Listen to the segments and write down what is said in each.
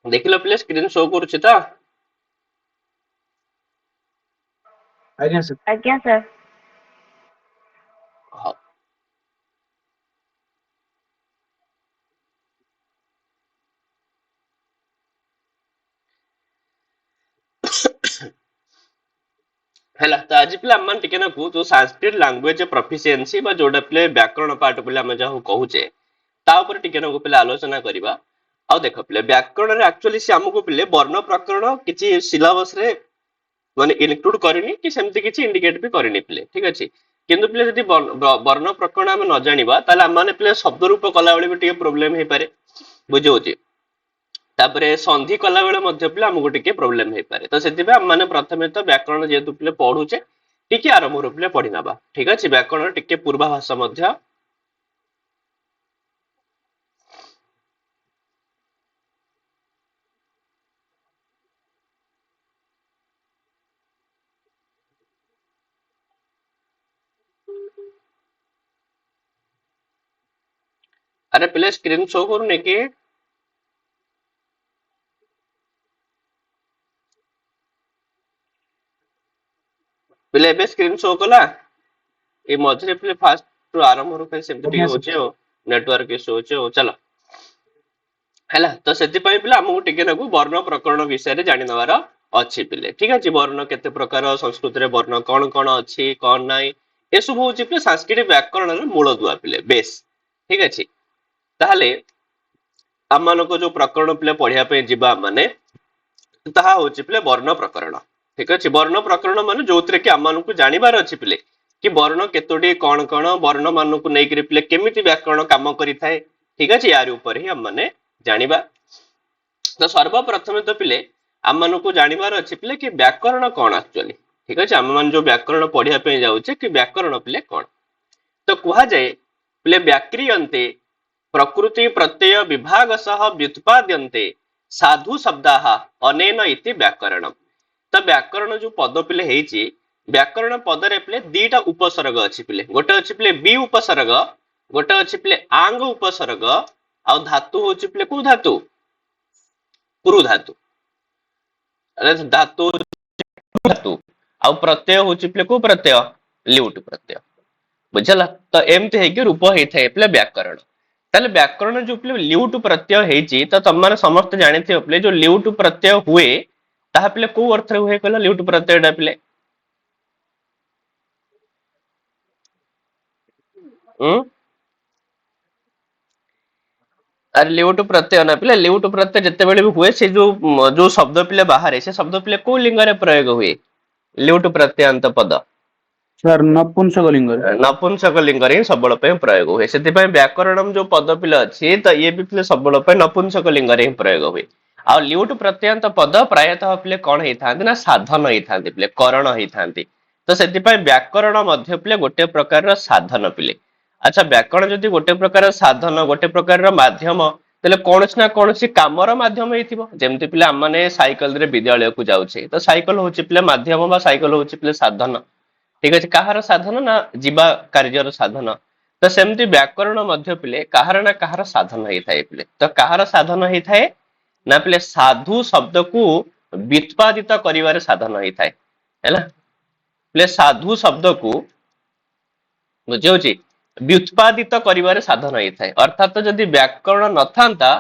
ଦେଖିଲ ପିଲେ screen show କରୁଛି ତ? ଆଜ୍ଞା ସାର୍। ଆଜ୍ଞା ସାର୍। ହଉ। ହେଲା ତ ଆଜି ପିଲା ଆମେ ଟିକେ ନାକୁ ଯୋଉ ସାଂସ୍କ୍ରିଟ ଲାଙ୍ଗୁଏଜ ପ୍ରଫିସିଏନ୍ସି ବା ଯୋଉଟା ପିଲେ ବ୍ୟାକରଣ ପାଠ ପିଲା ଆମେ ଯାହା କହୁଛେ ତା ଉପରେ ଟିକେ ନାକୁ ପିଲା ଆଲୋଚନା କରିବା। ଆଉ ଦେଖ ପିଲେ ବ୍ୟାକରଣରେ ଆକ୍ଚୁଆଲି ସେ ଆମକୁ ପିଲେ ବର୍ଣ୍ଣ ପ୍ରକରଣ କିଛି ସିଲାବସ ରେ ମାନେ ଇନକ୍ଲୁଡ କରିନି କି ସେମିତି କିଛି ଇଣ୍ଡିକେଟ ବି କରିନି ପିଲେ, ଠିକ ଅଛି। କିନ୍ତୁ ପିଲେ ଯଦି ବର୍ଣ୍ଣ ପ୍ରକରଣ ଆମେ ନ ଜାଣିବା ତାହେଲେ ଆମେ ପିଲେ ଶବ୍ଦ ରୂପ କଲାବେଳେ ବି ଟିକେ ପ୍ରୋବ୍ଲେମ ହେଇପାରେ, ବୁଝଉଛି। ତାପରେ ସନ୍ଧି କଲା ବେଳେ ମଧ୍ୟ ପିଲା ଆମକୁ ଟିକେ ପ୍ରୋବ୍ଲେମ ହେଇପାରେ। ତ ସେଥିପାଇଁ ଆମେ ମାନେ ପ୍ରଥମେ ତ ବ୍ୟାକରଣ ଯେହେତୁ ପିଲେ ପଢୁଛେ ଟିକେ ଆରମ୍ଭରୁ ପିଲେ ପଢି ନବା, ଠିକ ଅଛି। ବ୍ୟାକରଣ ଟିକେ ପୂର୍ବାଭାଷ ମଧ୍ୟ अरे पिले स्क्रीन शो करूनी कि? पिले एबे स्क्रीन शो कला ए मझरे पिले फास्ट आरंभ रो सेमती आଜ୍ଞା ଟିକେ ସାର୍। होचे नेटवर्क इशू होचे चलो हैला। तो सेति पई पिले हमहु टिके नगु वर्ण प्रकरण विषय रे जानि नवार अछि पिले, ठीक अछि। वर्ण केते प्रकार संस्कृत रे वर्ण कोन कोन अछि कोन नाही ए सब होची पिले संस्कृत व्याकरण रे मूल दुआ पिले बेस, ठीक अछि। ताहले आम को जो प्रकरण पिले पढ़िया पे जिबा माने ताहा होची पिले वर्ण प्रकरण, ठीक अछि। वर्ण प्रकरण माने जोतरे कि आम को जानिबार अछि पिले कि वर्ण केतोटी कोन कोन वर्ण मान को नै पिले केमिति व्याकरण काम करि थाए, ठीक अछि। यार ऊपर ही हम माने जानिबा। तो सर्वप्रथम तो पिले आम मान को जानिबार अछि पिले कि व्याकरण कोन एक्चुअली, ठीक अछि। आम मान जो व्याकरण पढ़िया पे जाउचे कि व्याकरण पिले कोन, तो कुहा जाए पिले व्याक्रियन्ते प्रकृति प्रत्यय विभाग सह व्युत्पाद्यन्ते साधु शब्दाः अनेन इति व्याकरणम। तो व्याकरण जो पद पिले हेची व्याकरण पद रे पिले दीटा उपसर्ग अछि पिले, गोटे अछि पिले बी उपसर्ग, गोटे अछि पिले आंग उपसर्ग, आ धातु होची पिले को धातु पुरु धातु, अरे धातु धातु आ प्रत्यय होची पिले को प्रत्यय ल्यूट प्रत्यय, बुझला। तो एमते है कि रूप हेइ थाए पिले व्याकरण। ताले व्याकरण जो पिले ल्यूट प्रत्यय हेची तो तम माने समस्त जानिथियो पिले जो ल्यूट प्रत्यय हुए ताहा पिले को अर्थ रे हुए कहला ल्यूट प्रत्यय डा पिले अरे ल्यूट प्रत्यय ना पिले ल्यूट प्रत्यय जते बेले भी हुए से जो शब्द पिले बाहर से शब्द पिले को लिंग रे प्रयोग हुए ल्यूट प्रत्ययांत पद ସାର୍ ନପୁଂସକ ଲିଙ୍ଗରେ। नपुंसक लिंग रे सबल पे प्रयोग हुए। सेति पय व्याकरणम जो पद पिले अछि त ये भी पिले सबल पे नपुंसक लिंग रे प्रयोग हुए। आ ल्यूट प्रत्ययांत पद प्रायतः पिले कोन हेइ थांती ना साधन हेइ थांती पिले करण हेइ थांती। तो सेति पय व्याकरण मध्य पिले गोटे प्रकार साधन पिले। अच्छा व्याकरण जदि गोटे प्रकार साधन गोटे प्रकार माध्यम तेले कोनोसी ना कोनोसी कामर माध्यम हेइथिबो। जेमति पिले हम माने साइकल रे विद्यालय को जाउछे तो साइकल होची पिले माध्यम बा साइकल होची पिले साधन, ठीक अछि। काहार साधन ना जीवा कार्यर साधन। तो सेमति व्याकरण मध्य पिले काहार ना काहार साधन हेइ थाए पिले। तो काहार साधन हेइ थाए ना पिले साधु शब्द को व्युत्पादित करिवार साधन हेइ थाए हैला। पिले साधु शब्द को बुझियोची व्युत्पादित करिवार साधन हेइ थाए। अर्थात जदि व्याकरण न थांता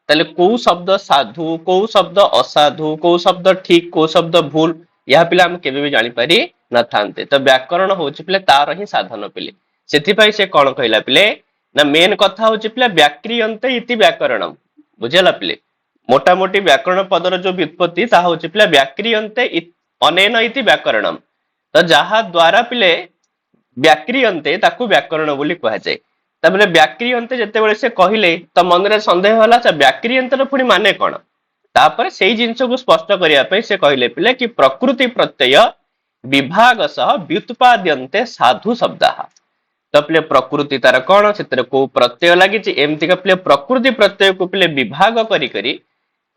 ताले को शब्द साधु को शब्द असाधु को शब्द ठीक को शब्द भूल यह पिले हम केबे भी जानि पारि न थांते। तो व्याकरण होची पिले तार ही साधन पिले। सेति पय से कोन कहला पिले ना मेन कथा होची पिले व्याक्रियन्ते इति व्याकरणम, बुझेला पिले। मोटा मोटी व्याकरण पदर जो व्युत्पत्ति ता होची पिले व्याक्रियन्ते अनेन इति व्याकरणम। तो जहा द्वारा पिले व्याक्रियन्ते ताकू व्याकरण बोली कहा जाए। तबले व्याक्रियन्ते जते बेले से कहिले त मन रे संदेह होला से व्याक्रियन्तर पुनी माने कोन। तापर सेही जिंस को स्पष्ट करिया पे से कहिले पिले कि प्रकृति प्रत्यय विभाग सह व्युत्पाद्यन्ते साधु शब्दाः। तो पिले प्रकृति तार कोन सेतरे को प्रत्यय लागि छि एमति का पिले प्रकृति प्रत्यय को पिले विभाग करी करी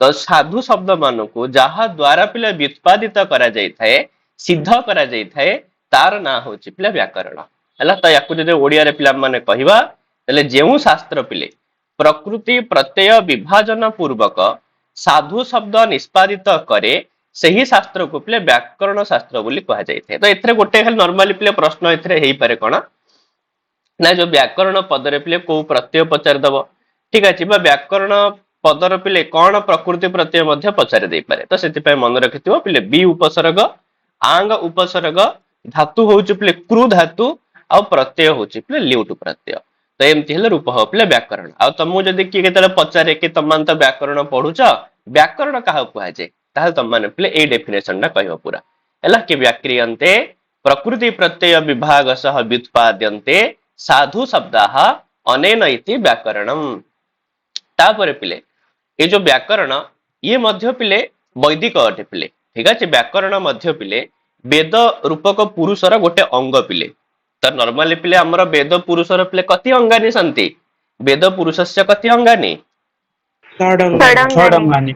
तो साधु शब्द मान को जहा द्वारा पिले व्युत्पादित करा जाय थाए सिद्ध करा जाय थाए तार ना होची पिले व्याकरण हैला। तो याकू जदि ओडिया रे पिला माने कहिबा तले जेउ शास्त्र पिले प्रकृति प्रत्यय विभाजन पूर्वक साधु शब्द निष्पादित करे सही शास्त्र को पिले व्याकरण शास्त्र बोली कहा जाए। तो एथरे गोटे खाली नॉर्मली पिले प्रश्न एथरे हेई पारे कोन ना जो व्याकरण पदरे पिले को प्रत्यय पचार दब ठीक अछि बा व्याकरण पदर पिले कौन प्रकृति प्रत्यय मध्य पचारि दे पारे। तो सेति मन रखिथिबो पिले बी उपसर्ग आंग उपसर्ग धातु होउची पिले क्रू धातु आ प्रत्यय होउची पिले ल्यूट प्रत्यय। तो एमती हेले रूप हो पिले व्याकरण। आ तमु जदी कि केतले पचारे कि तमान तो व्याकरण पढुछ व्याकरण काहा कुहा जे ताहल तम माने पिले ए डेफिनेशन ना कहबो पूरा हला कि व्याक्रियन्ते प्रकृति प्रत्यय विभाग सह व्युत्पाद्यन्ते साधु शब्दाः अनेन इति व्याकरणम। तापर पिले ये जो व्याकरण ये मध्य पिले वैदिक अटे पिले ठीक है। व्याकरण मध्य पिले वेद रूपक पुरुषर गोटे अंग पिले। तो नॉर्मली पिले हमर वेद पुरुषर पिले कति अंगानी सन्ति वेद पुरुषस्य कति अंगानी षडंगानि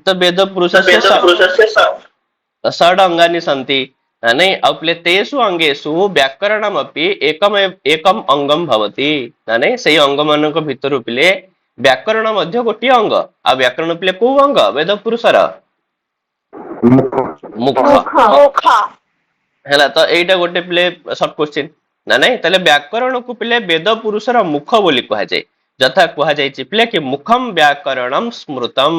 तो वेद पुरुषस्य षड अंगानी सन्ति नहीं अब पिले तेषु अंगेषु व्याकरणमपि एकम एकम अंगम भवति नहीं सेही अंग मानक भितरु पिले व्याकरण मध्य गोटे अंग आ व्याकरण पिले को अंग वेद पुरुषर मुख हैला। तो एटा गोटे पिले शॉर्ट क्वेश्चन ना नहीं तले व्याकरण को पिले वेद पुरुषर मुख बोली कहा जाय जथा कहा जाय पिले कि मुखम व्याकरणम स्मृतम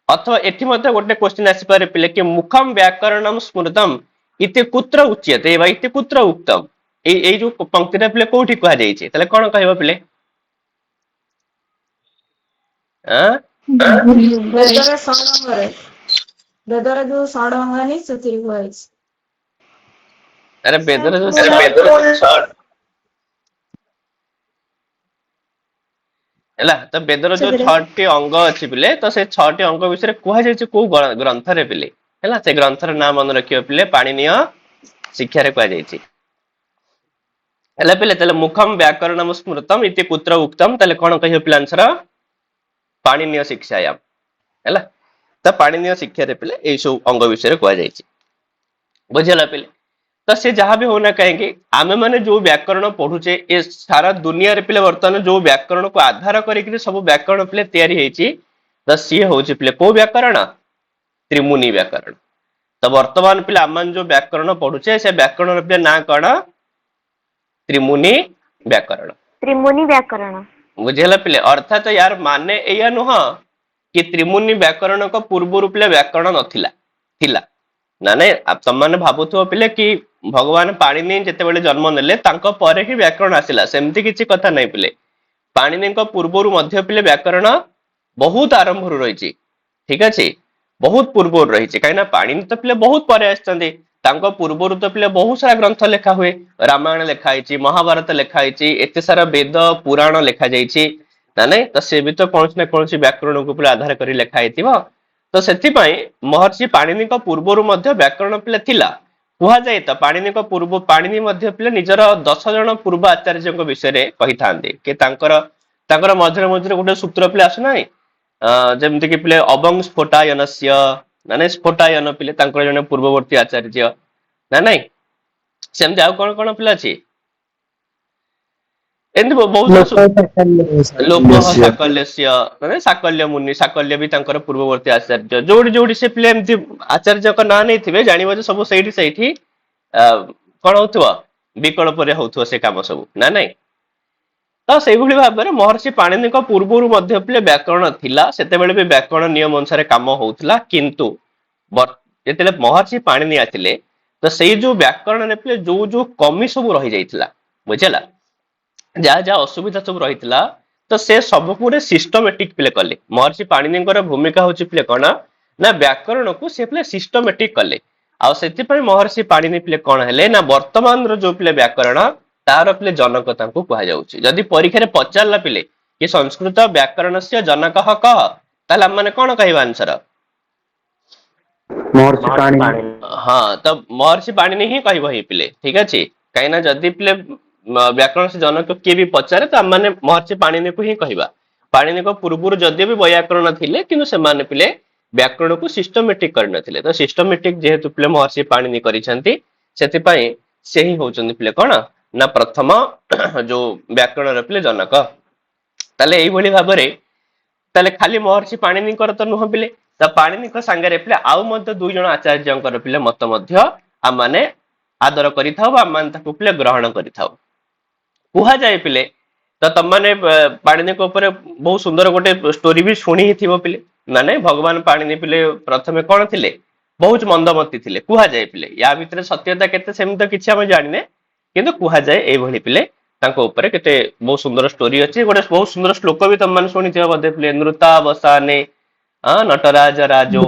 अथवा एठी मते गोटे क्वेश्चन आसी पारे पिले कि मुखम व्याकरणम स्मृतम इति कुत्र उच्यते वा इति कुत्र उक्तम ए जो पंक्तिटा पिले कोठी कहा जाय छै तले कोन कहबो पिले ବେଦର ଯୋଉ ଷଡଙ୍ଗନି ସେଥିରେ କୁହାଯାଇଛି। अरे बेदर जो हैला तो बेदर जो 6टी अंग अछि पिले तो से 6टी अंग विषय कुहा जाय छै को ग्रंथ रे पिले हैला से ग्रंथ रे नाम मन रखियो पिले पाणिनीय शिक्षा रे कुहा जाय छै हैला पिले तले मुखम व्याकरणम स्मृतम इति कुत्र उक्तम तले कोन कहियो पिले आंसर पाणिनीय शिक्षायाम हैला। तो पाणिनीय शिक्षा रे पिले ए सब अंग विषय रे कुहा जाय छै बुझला पिले। तो से जहां भी होना कहेंगे आमे माने जो व्याकरण पढ़ुचे ए सारा दुनिया रे पिले वर्तमान जो व्याकरण को आधार करिक सब व्याकरण पिले तैयारी हेची तो सी होची पिले को व्याकरण त्रिमुनि व्याकरण। तो वर्तमान पिले आमन जो व्याकरण पढ़ुचे से व्याकरण रे पिले ना कण त्रिमुनि व्याकरण बुझेला पिले। अर्थात यार माने एया नुह कि त्रिमुनि व्याकरण को पूर्व रूप ले व्याकरण नथिला थिला ना नहीं आप तमने भाबुथो पिले कि भगवान पाणिनि जेतेबेले जन्म नेले तांको परे ही व्याकरण आसिला सेमति किछि कथा नै पिले पाणिनि को पूर्वरु मध्य पिले व्याकरण बहुत आरंभ रु रहिछि ठीक अछि बहुत पूर्वरु रहिछि काइना पाणिनि तो पिले बहुत परे आछथि तांको पूर्वरु तो पिले बहुत सारा ग्रंथ लेखा हुए रामायण लेखा आइछि महाभारत लेखा आइछि एते सारा वेद पुराण लेखा जाइछि ना नहीं तो से भी तो कोनस न कोनस व्याकरण को पिले आधार करी लेखा आइथिबो। तो सेति पई महर्षि पाणिनि को पूर्वरु मध्य व्याकरण पिले थिला कुहा जाय। तो पाणिनि को पूर्व पाणिनि मध्य पिले निजर 10 जन पूर्व आचार्य को विषय रे कहि थांदे कि तांकर मझरे मझरे गोटे सूत्र पिले आसु नाही जेमति कि पिले अवंग स्फोटायनस्य नाने स्फोटायन पिले तांकर जने पूर्ववर्ती आचार्य ना नाही सेमति आ कोन कोन पिले अछि एंद बहुत लोक साकल्यस्य माने साकल्य मुनि साकल्य भी तांकर पूर्ववर्ती आचार्य जोडी जोडी से पिले एमति आचार्य को ना नै थिबे जानिबो जे सब सेठी कोन होतबो विकल्प रे होतबो से काम सब ना नाही। तो सेहि भली भाबरे महर्षि पाणिनि को पूर्वरु मध्य पिले व्याकरण थिला सेते बेले भी व्याकरण नियम अनुसार काम होउतला किंतु जेतेले महर्षि पाणिनि आथिले तो सेही जो व्याकरण ने पिले जो जो कमी सब रहि जाइतला बुझला जहाँ जहाँ असुविधा सब रही तो से सब पूरे सिस्टमेटिक पिले कले महर्षि पाणिनि भूमिका होची पिले कौन ना व्याकरण को से पिले सिस्टमेटिक कले आ सेति पय महर्षि पाणिनि पिले कौन हेले ना वर्तमान रो जो पिले व्याकरण तार पिले जनक तांको कहा जाउची। जदि परीक्षा रे पचारला पिले कि संस्कृत व्याकरणस्य जनकः कः ताले माने कोन कहबा आंसर महर्षि पाणिनि। हाँ तो महर्षि पाणिनि ही कहबो ही पिले ठीक अछि काइना जदि पिले व्याकरण से जनक किए भी पचारे तो माने महर्षि पाणिनि को ही कहबा। पाणिनि को पूर्वरु जदि भी व्याकरण थिले किंतु से माने पिले व्याकरण को सिस्टमेटिक कर नथिले तो सिस्टमेटिक जेहेतु पिले महर्षि पाणिनि करिसंती सेति पय से ही होचंदी पिले कोन ना प्रथम जो व्याकरण रे पिले जनक ताले एई भली भाबरे ताले खाली महर्षि पाणिनिकर तो नुह पिले त पाणिनिक सांगरे पिले आउ मध्य दुई जण आचार्यंकर पिले मत मध्य आम माने आदर करिथाउ आम माने ताकु पिले ग्रहण करिथाउ कुहा जाय पिले तो तम माने पाणिनिक ऊपर बहुत सुंदर गोटे स्टोरी भी शुणी ही थिबो पिले माने भगवान पाणिनि पिले प्रथमे कोन थिले बहुत मंदमती थिले कुहा जाय पिले या भितर सत्यता केते सेम तो किछि हम जानिने किंतु कुहा जाय ए भली पिले तांको ऊपर केते बहुत सुंदर स्टोरी अछि गोटे बहुत सुंदर श्लोक भी तम माने शुनिथिबो बदे पिले नृतावसाने नटराज राजो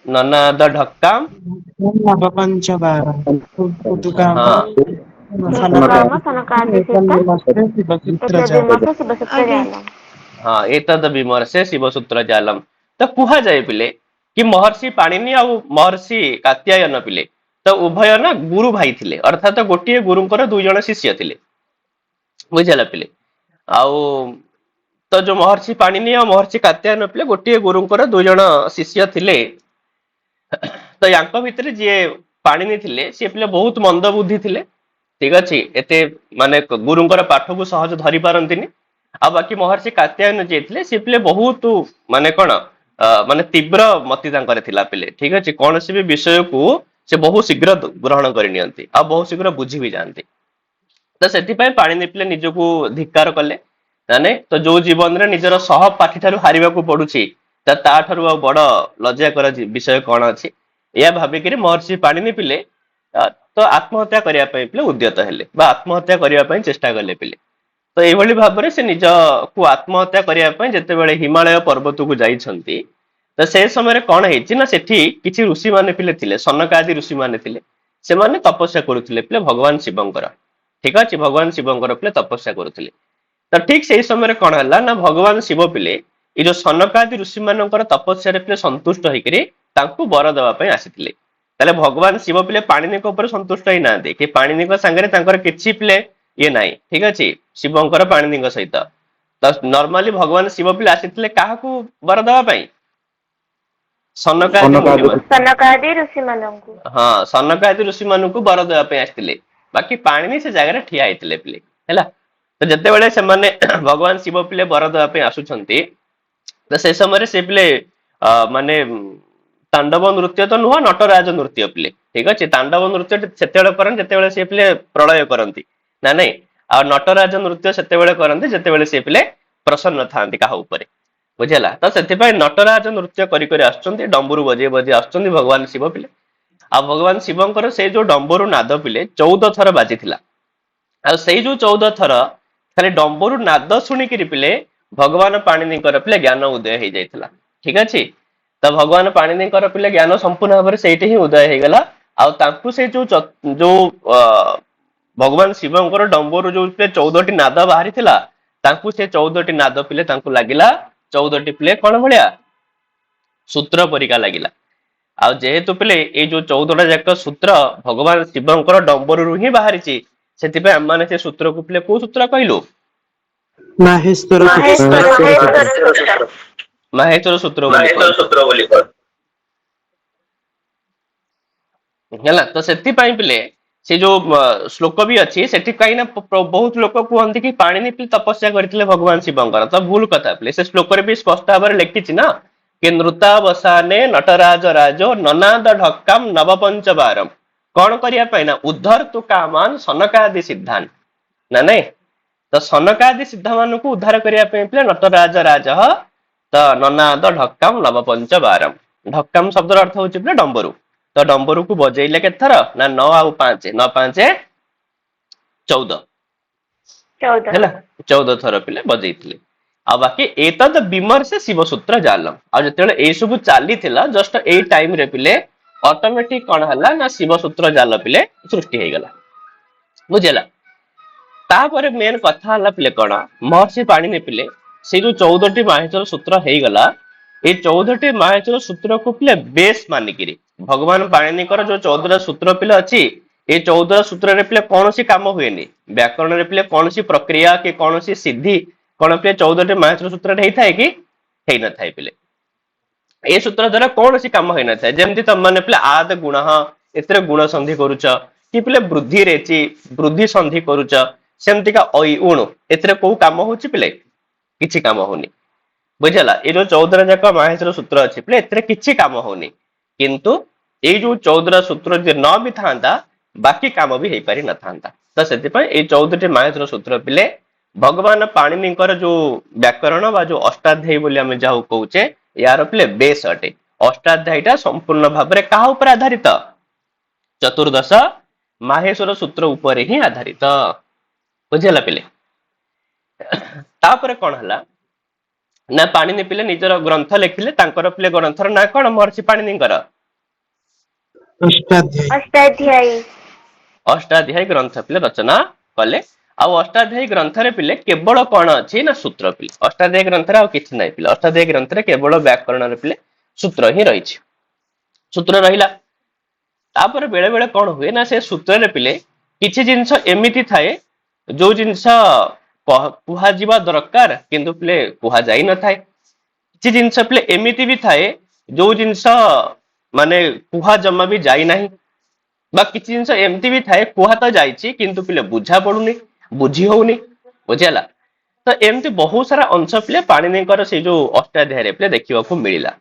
ननाद ढक्काम पंचबार हाँ ऋतुकाम सनकादिसिद्ध एतद्विमर्श आगे शिवसूत्रजालम्। हाँ एतद विमर्शे शिवसूत्र जालम तो कुहा जाए पिले कि महर्षि पाणिनि और महर्षि कात्यायन पिले तो उभय ना गुरु भाई थिले अर्थात गोटे गुरुंकर दुई जण शिष्य थिले बुझला पिले आउ तो जो महर्षि पाणिनि और महर्षि कात्यायन पिले गोटे गुरुंकर दुई जण शिष्य थिले तो यांक भितर जे पाणिनि थिले से पिले बहुत मंद बुद्धि थिले ठीक अछि एते माने गुरुंकर पाठ को सहज धरि पारंतिनि आ बाकी महर्षि कात्यायन जे थिले से पिले बहुत माने कोन माने तीव्र मति तांकर थिला पिले ठीक अछि कौन से भी विषय को से बहुत शीघ्र ग्रहण करि नियंती आ बहुत शीघ्र बुझी भी जानती तो सेति पय पाणिनि पिले निजको धिक्कार कले माने तो जो जीवन रे निजर सहपाठी ठारू हारिबा को पडुछि ता ठारू बड़ लज्जा कर विषय कौन अछि या भाबी कि महर्षि पाणिनि पिले तो आत्महत्या करिया पय पिले उद्यत हेले बा आत्महत्या करिया पय चेष्टा कले पिले तो एभली भाबरे से निज को आत्महत्या करिया पय जते बेले हिमालय पर्वत को जाइछंती तो से समय कौन हेछि ना सेठी किछि ऋषि माने पिले थिले सनकादि ऋषि माने थिले से माने तपस्या करुथिले पिले भगवान शिवंकर ठीक अछि भगवान शिवंकर पिले तपस्या करुथिले तो ठीक से समय कौन हला ना भगवान शिव पिले ए जो सनकादि ऋषि मानकर तपस्या रे पिले संतुष्ट होइकरी तांकु वर देवा पय आसीथिले ताले भगवान शिव पिले पाणिनिक ऊपर संतुष्ट होई नांदे कि पाणिनिक संगे तांकर किछि पिले ये नाही ठीक अछि शिवंकर पाणिनिक सहित तो नॉर्मली भगवान शिव पिले आसीथिले काहाकू वर देवा पय सनकादि मुनि सनकादि ऋषिमानंकु हाँ सनकादि ऋषि मानकु वर देवा पय आसीथिले बाकी पाणिनि से जगह ठिया आइथिले पिले हैला तो जते बेले से माने भगवान शिव पिले वर देवा पय आसुछंती तो से समय से पिले माने तांडव नृत्य तो नुह नटराज नृत्य पिले ठीक अच्छे तांडव नृत्य सेतेबेले करन जेतेबेले से पिले प्रलय करंती ना नहीं आ नटराज नृत्य सेतेबेले करंती जेतेबेले से पिले प्रसन्न थांती काहा ऊपर बुझेला तो सेति पय नटराज नृत्य करी करी आछंती डंबुरु बजे बजे आछंती भगवान शिव पिले आ भगवान शिवंकर से जो डंबुरु नाद पिले 14 थर बाजिथिला आ सेई जो 14 थर खाली डंबुरु नाद सुनी कि पिले भगवान पाणिनिकर पिले ज्ञान उदय हो जाइथिला ठीक अछि तो भगवान पाणिनिकर पिले ज्ञान संपूर्ण भाव से ही उदय हो गला आ तांकु से जो भगवान शिवंकर डंबोर जो पिले 14 नाद बाहरी थिला तांकु से 14 नाद पिले तांकु लागिला 14 पिले कोन भलिया सूत्र परिका लागिला आ जेहेतु पिले ए जो 14 जाक सूत्र भगवान शिवंकर डंबोर रु ही बाहरी छि सेति पे हम माने से सूत्र को पिले को सूत्र कहलु माहेश्वर माहेश्वर सूत्र बोली ହେଲା ତ ସେଥିପାଇଁ ପିଲେ ସେ ଯୋଉ ଶ୍ଲୋକ ବି ଅଛି ସେଠି କାହିଁ ନା ବହୁତ ଲୋକ କୁହନ୍ତି କି ପାଣିନି ପିଲେ ତପସ୍ୟା କରିଥିଲେ ଭଗବାନ ଶିବଙ୍କର ତ ଭୁଲ କଥା ପିଲେ ସେ ଶ୍ଲୋକରେ ବି ସ୍ପଷ୍ଟ ଭାବରେ ଲେଖିଛି ନା कि नृतावसाने नटराज राजो ननाद ढक्काम नवपंच बारम कौन करिया ना उद्धर तु कामान सनकादि सिद्धान ना नहीं तो सनकादि सिद्धा मान को उद्धार करिया नटराज राज तो ननाद ढक्काम नवपंच बारम ढक्काम शब्द अर्थ होची डंबरू तो डंबरू को बजेइले के थर ना 9 आउ 5 9 5 14 हैला 14 थर पिले बजेइथिले आ बाकी एतद विमर्श शिवसूत्र जालम आ जतेले ए सब चाली थिला जस्ट ए टाइम रे पिले ऑटोमेटिक कोन हला ना शिवसूत्र जाल पिले सृष्टि हे गला बुझेला तापर मेन कथा हला पिले कोन महर्षि पाणी ने पिले से जो 14 टी माहेश्वर सूत्र हे गला ए 14 टी माहेश्वर सूत्र को पिले बेस मानिकिरी भगवान पाणिनिकर जो 14 सूत्र पिले अछि ए 14 सूत्र रे पिले कोनोसी काम हुएनी व्याकरण रे पिले कोनोसी प्रक्रिया के कोनोसी सिद्धि कोन पिले 14 टी माहेश्वर सूत्र रे हेथाय कि हेइ न थाय पिले ए सूत्र द्वारा कोनोसी काम होई न थाय जेमति तम माने पिले आद गुण एतरे गुण संधि करूच कि पिले वृद्धि रेची वृद्धि संधि करूच सेमति का ओइ उण एतरे को काम होची पिले किछि काम होनी ବୁଝିଲା ଏ ଯୋଉ 14 ଯାକ ମାହେଶ୍ଵର ସୂତ୍ର ଅଛି ପିଲେ ଏଥିରେ କିଛି କାମ ହଉନି କିନ୍ତୁ ଏଇ ଯୋଉ 14 ସୂତ୍ର ଯଦି ନ ବି ଥାନ୍ତା ବାକି କାମ ବି ହେଇପାରି ନଥାନ୍ତା ତ ସେଥିପାଇଁ ଏଇ 14ଟି ମାହେଶ୍ଵର ସୂତ୍ର ପିଲେ ଭଗବାନ ପାଣିନିଙ୍କର ଯୋଉ ବ୍ୟାକରଣ ବା ଯୋଉ ଅଷ୍ଟାଧ୍ୟାୟୀ ବୋଲି ଆମେ ଯାହାକୁ କହୁଛେ ୟାର ପିଲେ ବେଶ ଅଟେ ଅଷ୍ଟାଧ୍ୟାୟୀଟା ସମ୍ପୂର୍ଣ୍ଣ ଭାବରେ କାହା ଉପରେ ଆଧାରିତ ଚତୁର୍ଦଶ ମାହେଶ୍ଵର ସୂତ୍ର ଉପରେ ହିଁ ଆଧାରିତ ବୁଝିହେଲା ପିଲେ ତାପରେ କଣ ହେଲା ନା ପାଣିନି ପିଲେ ନିଜର ଗ୍ରନ୍ଥ ଲେଖିଲେ ତାଙ୍କର ପିଲେ ଗ୍ରନ୍ଥର ନାଁ କଣ ମହର୍ଷି ପାଣିନିଙ୍କର अष्टाध्यायी अष्टाध्यायी ଅଷ୍ଟାଧ୍ୟାୟୀ ଗ୍ରନ୍ଥ ପିଲେ ରଚନା କଲେ ଆଉ ଅଷ୍ଟାଧ୍ୟାୟୀ ଗ୍ରନ୍ଥରେ ପିଲେ କେବଳ କଣ ଅଛି ନା ସୂତ୍ର ପିଲେ ଅଷ୍ଟାଧ୍ୟାୟୀ ଗ୍ରନ୍ଥରେ ଆଉ କିଛି ନାହିଁ ପିଲେ ଅଷ୍ଟାଧ୍ୟାୟୀ ଗ୍ରନ୍ଥରେ କେବଳ ବ୍ୟାକରଣରେ ପିଲେ ସୂତ୍ର ହିଁ ରହିଛି ସୂତ୍ର ରହିଲା ତାପରେ ବେଳେ ବେଳେ କଣ ହୁଏ ନା ସେ ସୂତ୍ରରେ ପିଲେ କିଛି ଜିନିଷ ଏମିତି ଥାଏ ଯୋଉ ଜିନିଷ କୁହାଯିବା ଦରକାର କିନ୍ତୁ ପିଲେ କୁହାଯାଇ ନଥାଏ କିଛି ଜିନିଷ ପିଲେ ଏମିତି ବି ଥାଏ ଯୋଉ ଜିନିଷ ମାନେ କୁହା ଜମା ବି ଯାଇନାହିଁ ବା କିଛି ଜିନିଷ ଏମିତି ବି ଥାଏ କୁହା ତ ଯାଇଛି କିନ୍ତୁ ପିଲେ ବୁଝା ପଡୁନି ବୁଝି ହଉନି ବୁଝିହେଲା ତ ଏମିତି ବହୁତ ସାରା ଅଂଶ ପିଲେ ପାଣିନିଙ୍କର ସେଇ ଯୋଉ ଅଷ୍ଟାଧ୍ୟାୟରେ ପିଲେ ଦେଖିବାକୁ ମିଳିଲା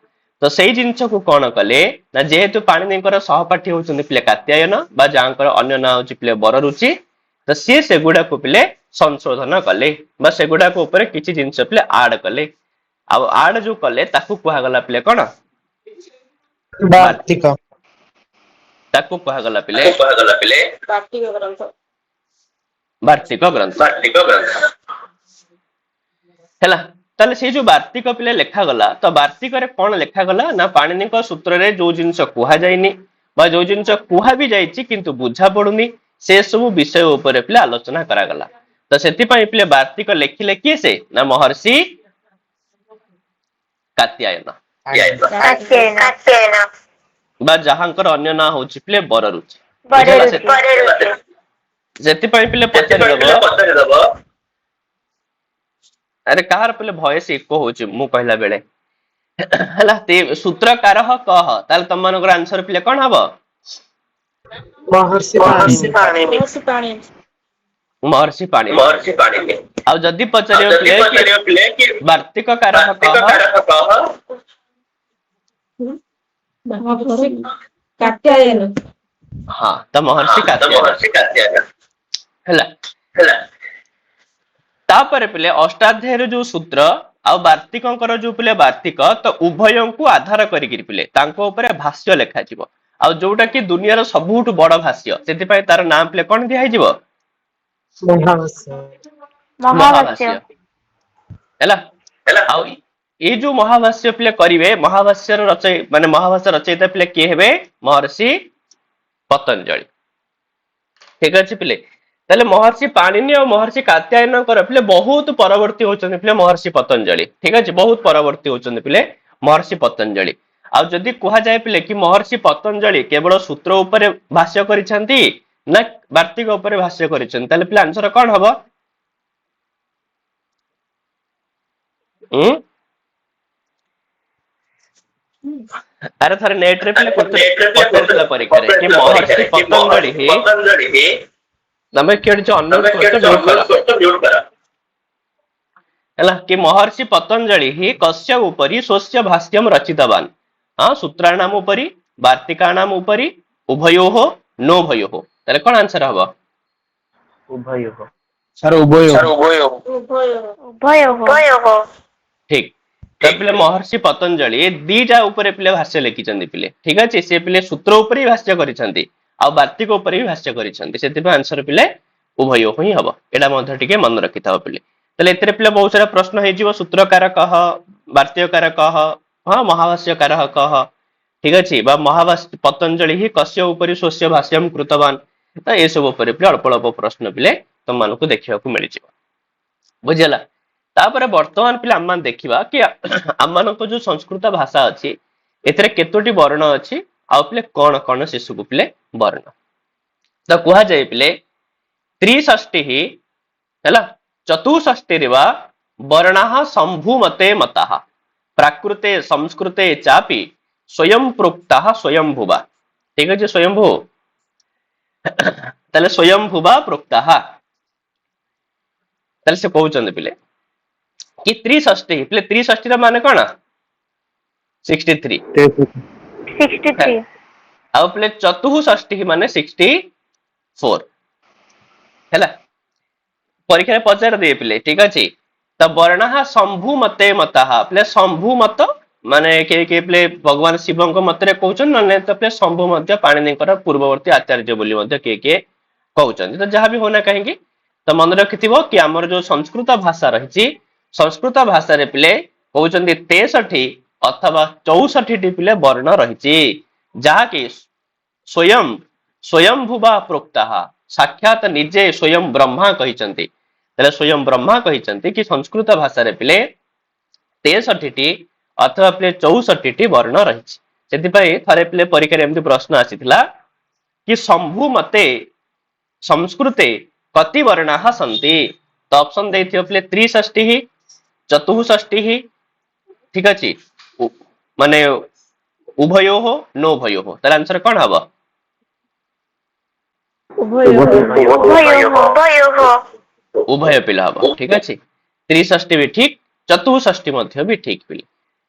ତ ସେଇ ଜିନିଷକୁ କଣ କଲେ ନା ଯେହେତୁ ପାଣିନିଙ୍କର ସହପାଠୀ ହଉଛନ୍ତି ପିଲେ କାତ୍ୟାୟନ ବା ଯାହାଙ୍କର ଅନ୍ୟ ନାଁ ହଉଛି ପିଲେ ବରରୁଚି ତ ସିଏ ସେଗୁଡାକୁ ପିଲେ ସଂଶୋଧନ କଲେ ବା ସେଗୁଡାକ ଉପରେ କିଛି ଜିନିଷ ପିଲେ ଆଡ କଲେ ଆଉ ଆଡ ଯୋଉ କଲେ ତାକୁ କୁହାଗଲା ପିଲେ କଣ ବାର୍ତ୍ତିକ वार्तिक ତାକୁ କୁହାଗଲା ପିଲେ ବାର୍ତ୍ତିକ ଗ୍ରନ୍ଥ ବାର୍ତ୍ତିକ ଗ୍ରନ୍ଥ ହେଲା ତାହେଲେ ସେଇ ଯୋଉ ବାର୍ତ୍ତିକ ପିଲେ ଲେଖାଗଲା ତ ବାର୍ତ୍ତିକରେ କଣ ଲେଖାଗଲା ନା ପାଣିନିଙ୍କ ସୂତ୍ରରେ ଯୋଉ ଜିନିଷ କୁହାଯାଇନି ବା ଯୋଉ ଜିନିଷ କୁହା ବି ଯାଇଛି କିନ୍ତୁ ବୁଝା ପଡୁନି ସେ ସବୁ ବିଷୟ ଉପରେ ପିଲେ ଆଲୋଚନା କରାଗଲା ତ ସେଥିପାଇଁ ପିଲେ ବାର୍ତ୍ତିକ ଲେଖିଲେ କିଏ ସେ ନା ମହର୍ଷି କାତ୍ୟାୟନ कात्यायन ବା ଯାହାଙ୍କର ଅନ୍ୟ ନାଁ ହଉଛି ପିଲେ ବରରୁଚି ବୁଝିହେଲା बररुचि ସେଥିପାଇଁ ପିଲେ ପଚାରିଦବ ଆରେ କାହାର ପିଲେ ଭଏସ ଇକୋ ହଉଛି ମୁଁ କହିଲା ବେଳେ ହେଲା ସୂତ୍ରକାର କହ ତାହେଲେ ତମମାନଙ୍କର ଆନ୍ସର ପିଲେ କଣ ହବ महर्षि पाणिनि କୌଣସି ପାଣି ମହର୍ଷି ପାଣିନି ଆଉ ଯଦି ପଚାରିବ ପିଲେ କି ବାର୍ତ୍ତିକ କାରହ କହ ମହର୍ଷି କାତ୍ୟାୟନ ହଁ ତ ମହର୍ଷି କାତ୍ୟାୟନ ହେଲା ତାପରେ ପିଲେ ଅଷ୍ଟାଧ୍ୟାୟର ଯୋଉ ସୂତ୍ର ଆଉ ବାର୍ତ୍ତିକଙ୍କର ଯୋଉ ପିଲେ ବାର୍ତ୍ତିକ ତ ଉଭୟଙ୍କୁ ଆଧାର କରିକି ପିଲେ ତାଙ୍କ ଉପରେ ଭାଷ୍ୟ ଲେଖାଯିବ ଆଉ ଯୋଉଟା କି ଦୁନିଆର ସବୁଠୁ ବଡ ଭାଷ୍ୟ ସେଥିପାଇଁ ତାର ନାଁ ପିଲେ କଣ ଦିଆହେଇଯିବ महावस्य ମହାଭାଷ୍ୟ ହେଲା ଆଉ ଏଇ ଯୋଉ ମହାଭାଷ୍ୟ ପିଲେ କରିବେ ମହାଭାଷ୍ୟର ମାନେ ମହାଭାଷ୍ୟ ରଚୟିତା ପିଲେ କିଏ ହେବେ ମହର୍ଷି ପତଞ୍ଜଳି ଠିକ ଅଛି ପିଲେ ତାହେଲେ ମହର୍ଷି ପାଣିନି ଆଉ ମହର୍ଷି କାତ୍ୟାୟନଙ୍କର ପିଲେ ବହୁତ ପରବର୍ତ୍ତୀ ହଉଛନ୍ତି ପିଲେ ମହର୍ଷି ପତଞ୍ଜଳି ଠିକ ଅଛି ବହୁତ ପରବର୍ତ୍ତୀ ହଉଛନ୍ତି ପିଲେ ମହର୍ଷି ପତଞ୍ଜଳି ଆଉ ଯଦି କୁହାଯାଏ ପିଲେ କି ମହର୍ଷି ପତଞ୍ଜଳି କେବଳ ସୂତ୍ର ଉପରେ ଭାଷ୍ୟ କରିଛନ୍ତି ନା ବାର୍ତ୍ତିକ ଉପରେ ଭାଷ୍ୟ କରିଛନ୍ତି ତାହେଲେ ପିଲେ ଆନ୍ସର କଣ ହବ ଆରେ ଥରେ ନେଟରେ ପିଲେ ପଚାରିଥିଲା ପରୀକ୍ଷାରେ କି ମହର୍ଷି ପତଞ୍ଜଳି ହିଁ ତମେ କିଏ ଅନମ୍ୟୁଟ କରୁଛ ମ୍ୟୁଟ କର ହେଲା କି महर्षि पतंजलि हि कस्य उपरि स्वस्य भाष्यम रचितवान हाँ सूत्राणाम उपरि वार्तिकाणाम उपरि उभयोः नोभयोः ताले कोन आंसर हबो सर उभय उभयोः ठीक तो पिले महर्षि पतंजलि दीटा उपरे पिले भाष्य लिखिचंदी पिले ठीक अछि से पिले सूत्र उपरि भाष्य करिसंती आ वार्तिक उपरि भी भाष्य करिसंती सेति आंसर पिले उभयोः ही हबो एडा मध्ये टिके मन रखिथाओ पिले ताले एतरे पिले बहुत सारा प्रश्न हे जीवो सूत्रकार कह वार्तिककार कह हां महाभाष्यकार कह ठीक अछि बा महाभाष्य पतंजलि ही कस्य उपरि स्वस्य भाष्यम कृतवान तो ए सब उपरे पिले अल्प अल्प प्रश्न पिले तुम मानको देखिबा को मिलि जिवो बुझियला तापर वर्तमान पिले आम देखिबा कि आम मानको जो संस्कृत भाषा अछि एतरे केतोटी वर्ण अछि आ पिले कोन कोन से सब पिले वर्ण तो कुहा जाय पिले त्रिषष्टि ही हैला चतुष्षष्टि वा वर्णाः संभूमते मताः प्राकृते संस्कृते चापि स्वयं प्रोक्ताः स्वयंभुवा ठीक अछि स्वयंभू ताले स्वयंभुवा प्रोक्ताः ताले से कहउचंद पिले कि त्रिषष्टि प्ले त्रिषष्टि माने कौन 63 63 आउ प्ले चतुष्षष्टि माने 64 हैला परीक्षा रे पचार दिए पिले ठीक अछि त वर्णः शंभु मते मतः प्ले शंभु मत माने के प्ले भगवान शिवଙ୍କ मतरे कहउछन न त प्ले शंभु मध्य पाणिनिकर पूर्ववर्ती आचार्य बोली मध्य के कहउछन त जहां भी होना कहेंगे तो मन रखिथिबो कि हमर जो संस्कृत भाषा रहिछि संस्कृत भाषा रे पिले कहउछन 63 अथवा 64 टी पिले वर्ण रहिछि जहा कि स्वयं स्वयंभुवा प्रोक्तः साक्षात निजे स्वयं ब्रह्मा कहिचंती तले स्वयं ब्रह्मा कहिचंती कि संस्कृत भाषा रे पिले 63 टी अथवा पिले 64 टी वर्ण रहिछि सेति पई थरे पिले परीक्षा रे एमति प्रश्न आसीथिला कि शंभु मते संस्कृते कति वर्णाः सन्ति तो ऑप्शन देथियो पिले 63 64 ठीक अछि माने उभयो हो नो भयो हो तार आंसर कोन हबो उभय पिला हबो ठीक अछि 63 भी ठीक 64 मध्य भी ठीक पिले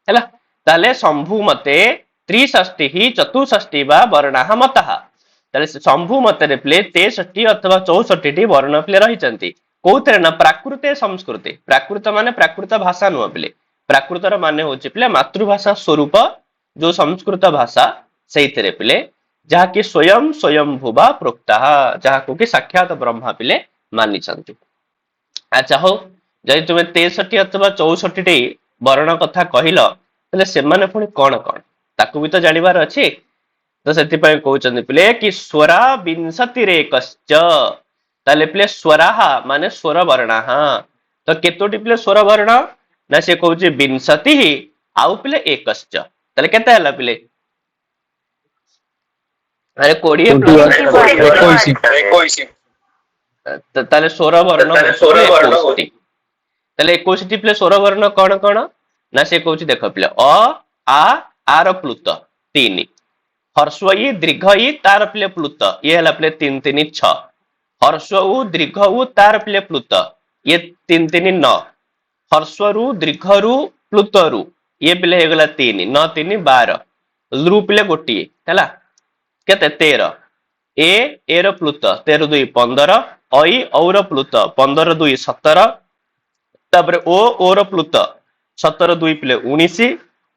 हैला ताले शंभु मते 63 ही 64 बा वर्णाः मतः ताले शंभु मते रे प्ले 63 अथवा 64 टी वर्ण प्ले रहिचंती कोउतरे ना प्राकृते संस्कृते प्राकृत माने प्राकृत भाषा नुवा प्ले प्राकृतर माने होछि प्ले मातृभाषा स्वरूप जो संस्कृत भाषा सेइतरे प्ले जहा कि स्वयं स्वयंभुवा प्रोक्तः जहा को कि साक्षात ब्रह्मा पिले मानि छंती अच्छा हो जदि तुमे 63 अथवा 64 टी वर्ण कथा कहिलो तले से माने पुनी कोन कोन ताकू भी तो जानिबार अछि तो सेति पय कहउचंदी पिले कि स्वरा विंशति एकश्च ताले पिले स्वराः माने स्वर वर्णाः तो केतोटी पिले स्वर वर्ण ना से कहउची विंशति आउ पिले एकश्च ताले केते हला पिले अरे 20 प्लस 21 ताले स्वर वर्ण 21 ताले 21 प्ले स्वर वर्ण कोन कोन ना से कहउची देख पिले अ आ आर प्लुत 3 हर्स्व इ दीर्घ इ तार प्ले प्लुत ये हला प्ले 3 3 6 हर्स्व उ दीर्घ उ तार प्ले प्लुत ये 3 3 9 हर्स्व रु दीर्घ रु प्लुत रु ये प्ले हेगला 3 9 3 12 लृ प्ले गोटी हैला केते 13 ए रो प्लुत 13 2 15 ऐ और प्लुत 15 2 17 तापर ओ रो प्लुत 17 2 प्ले 19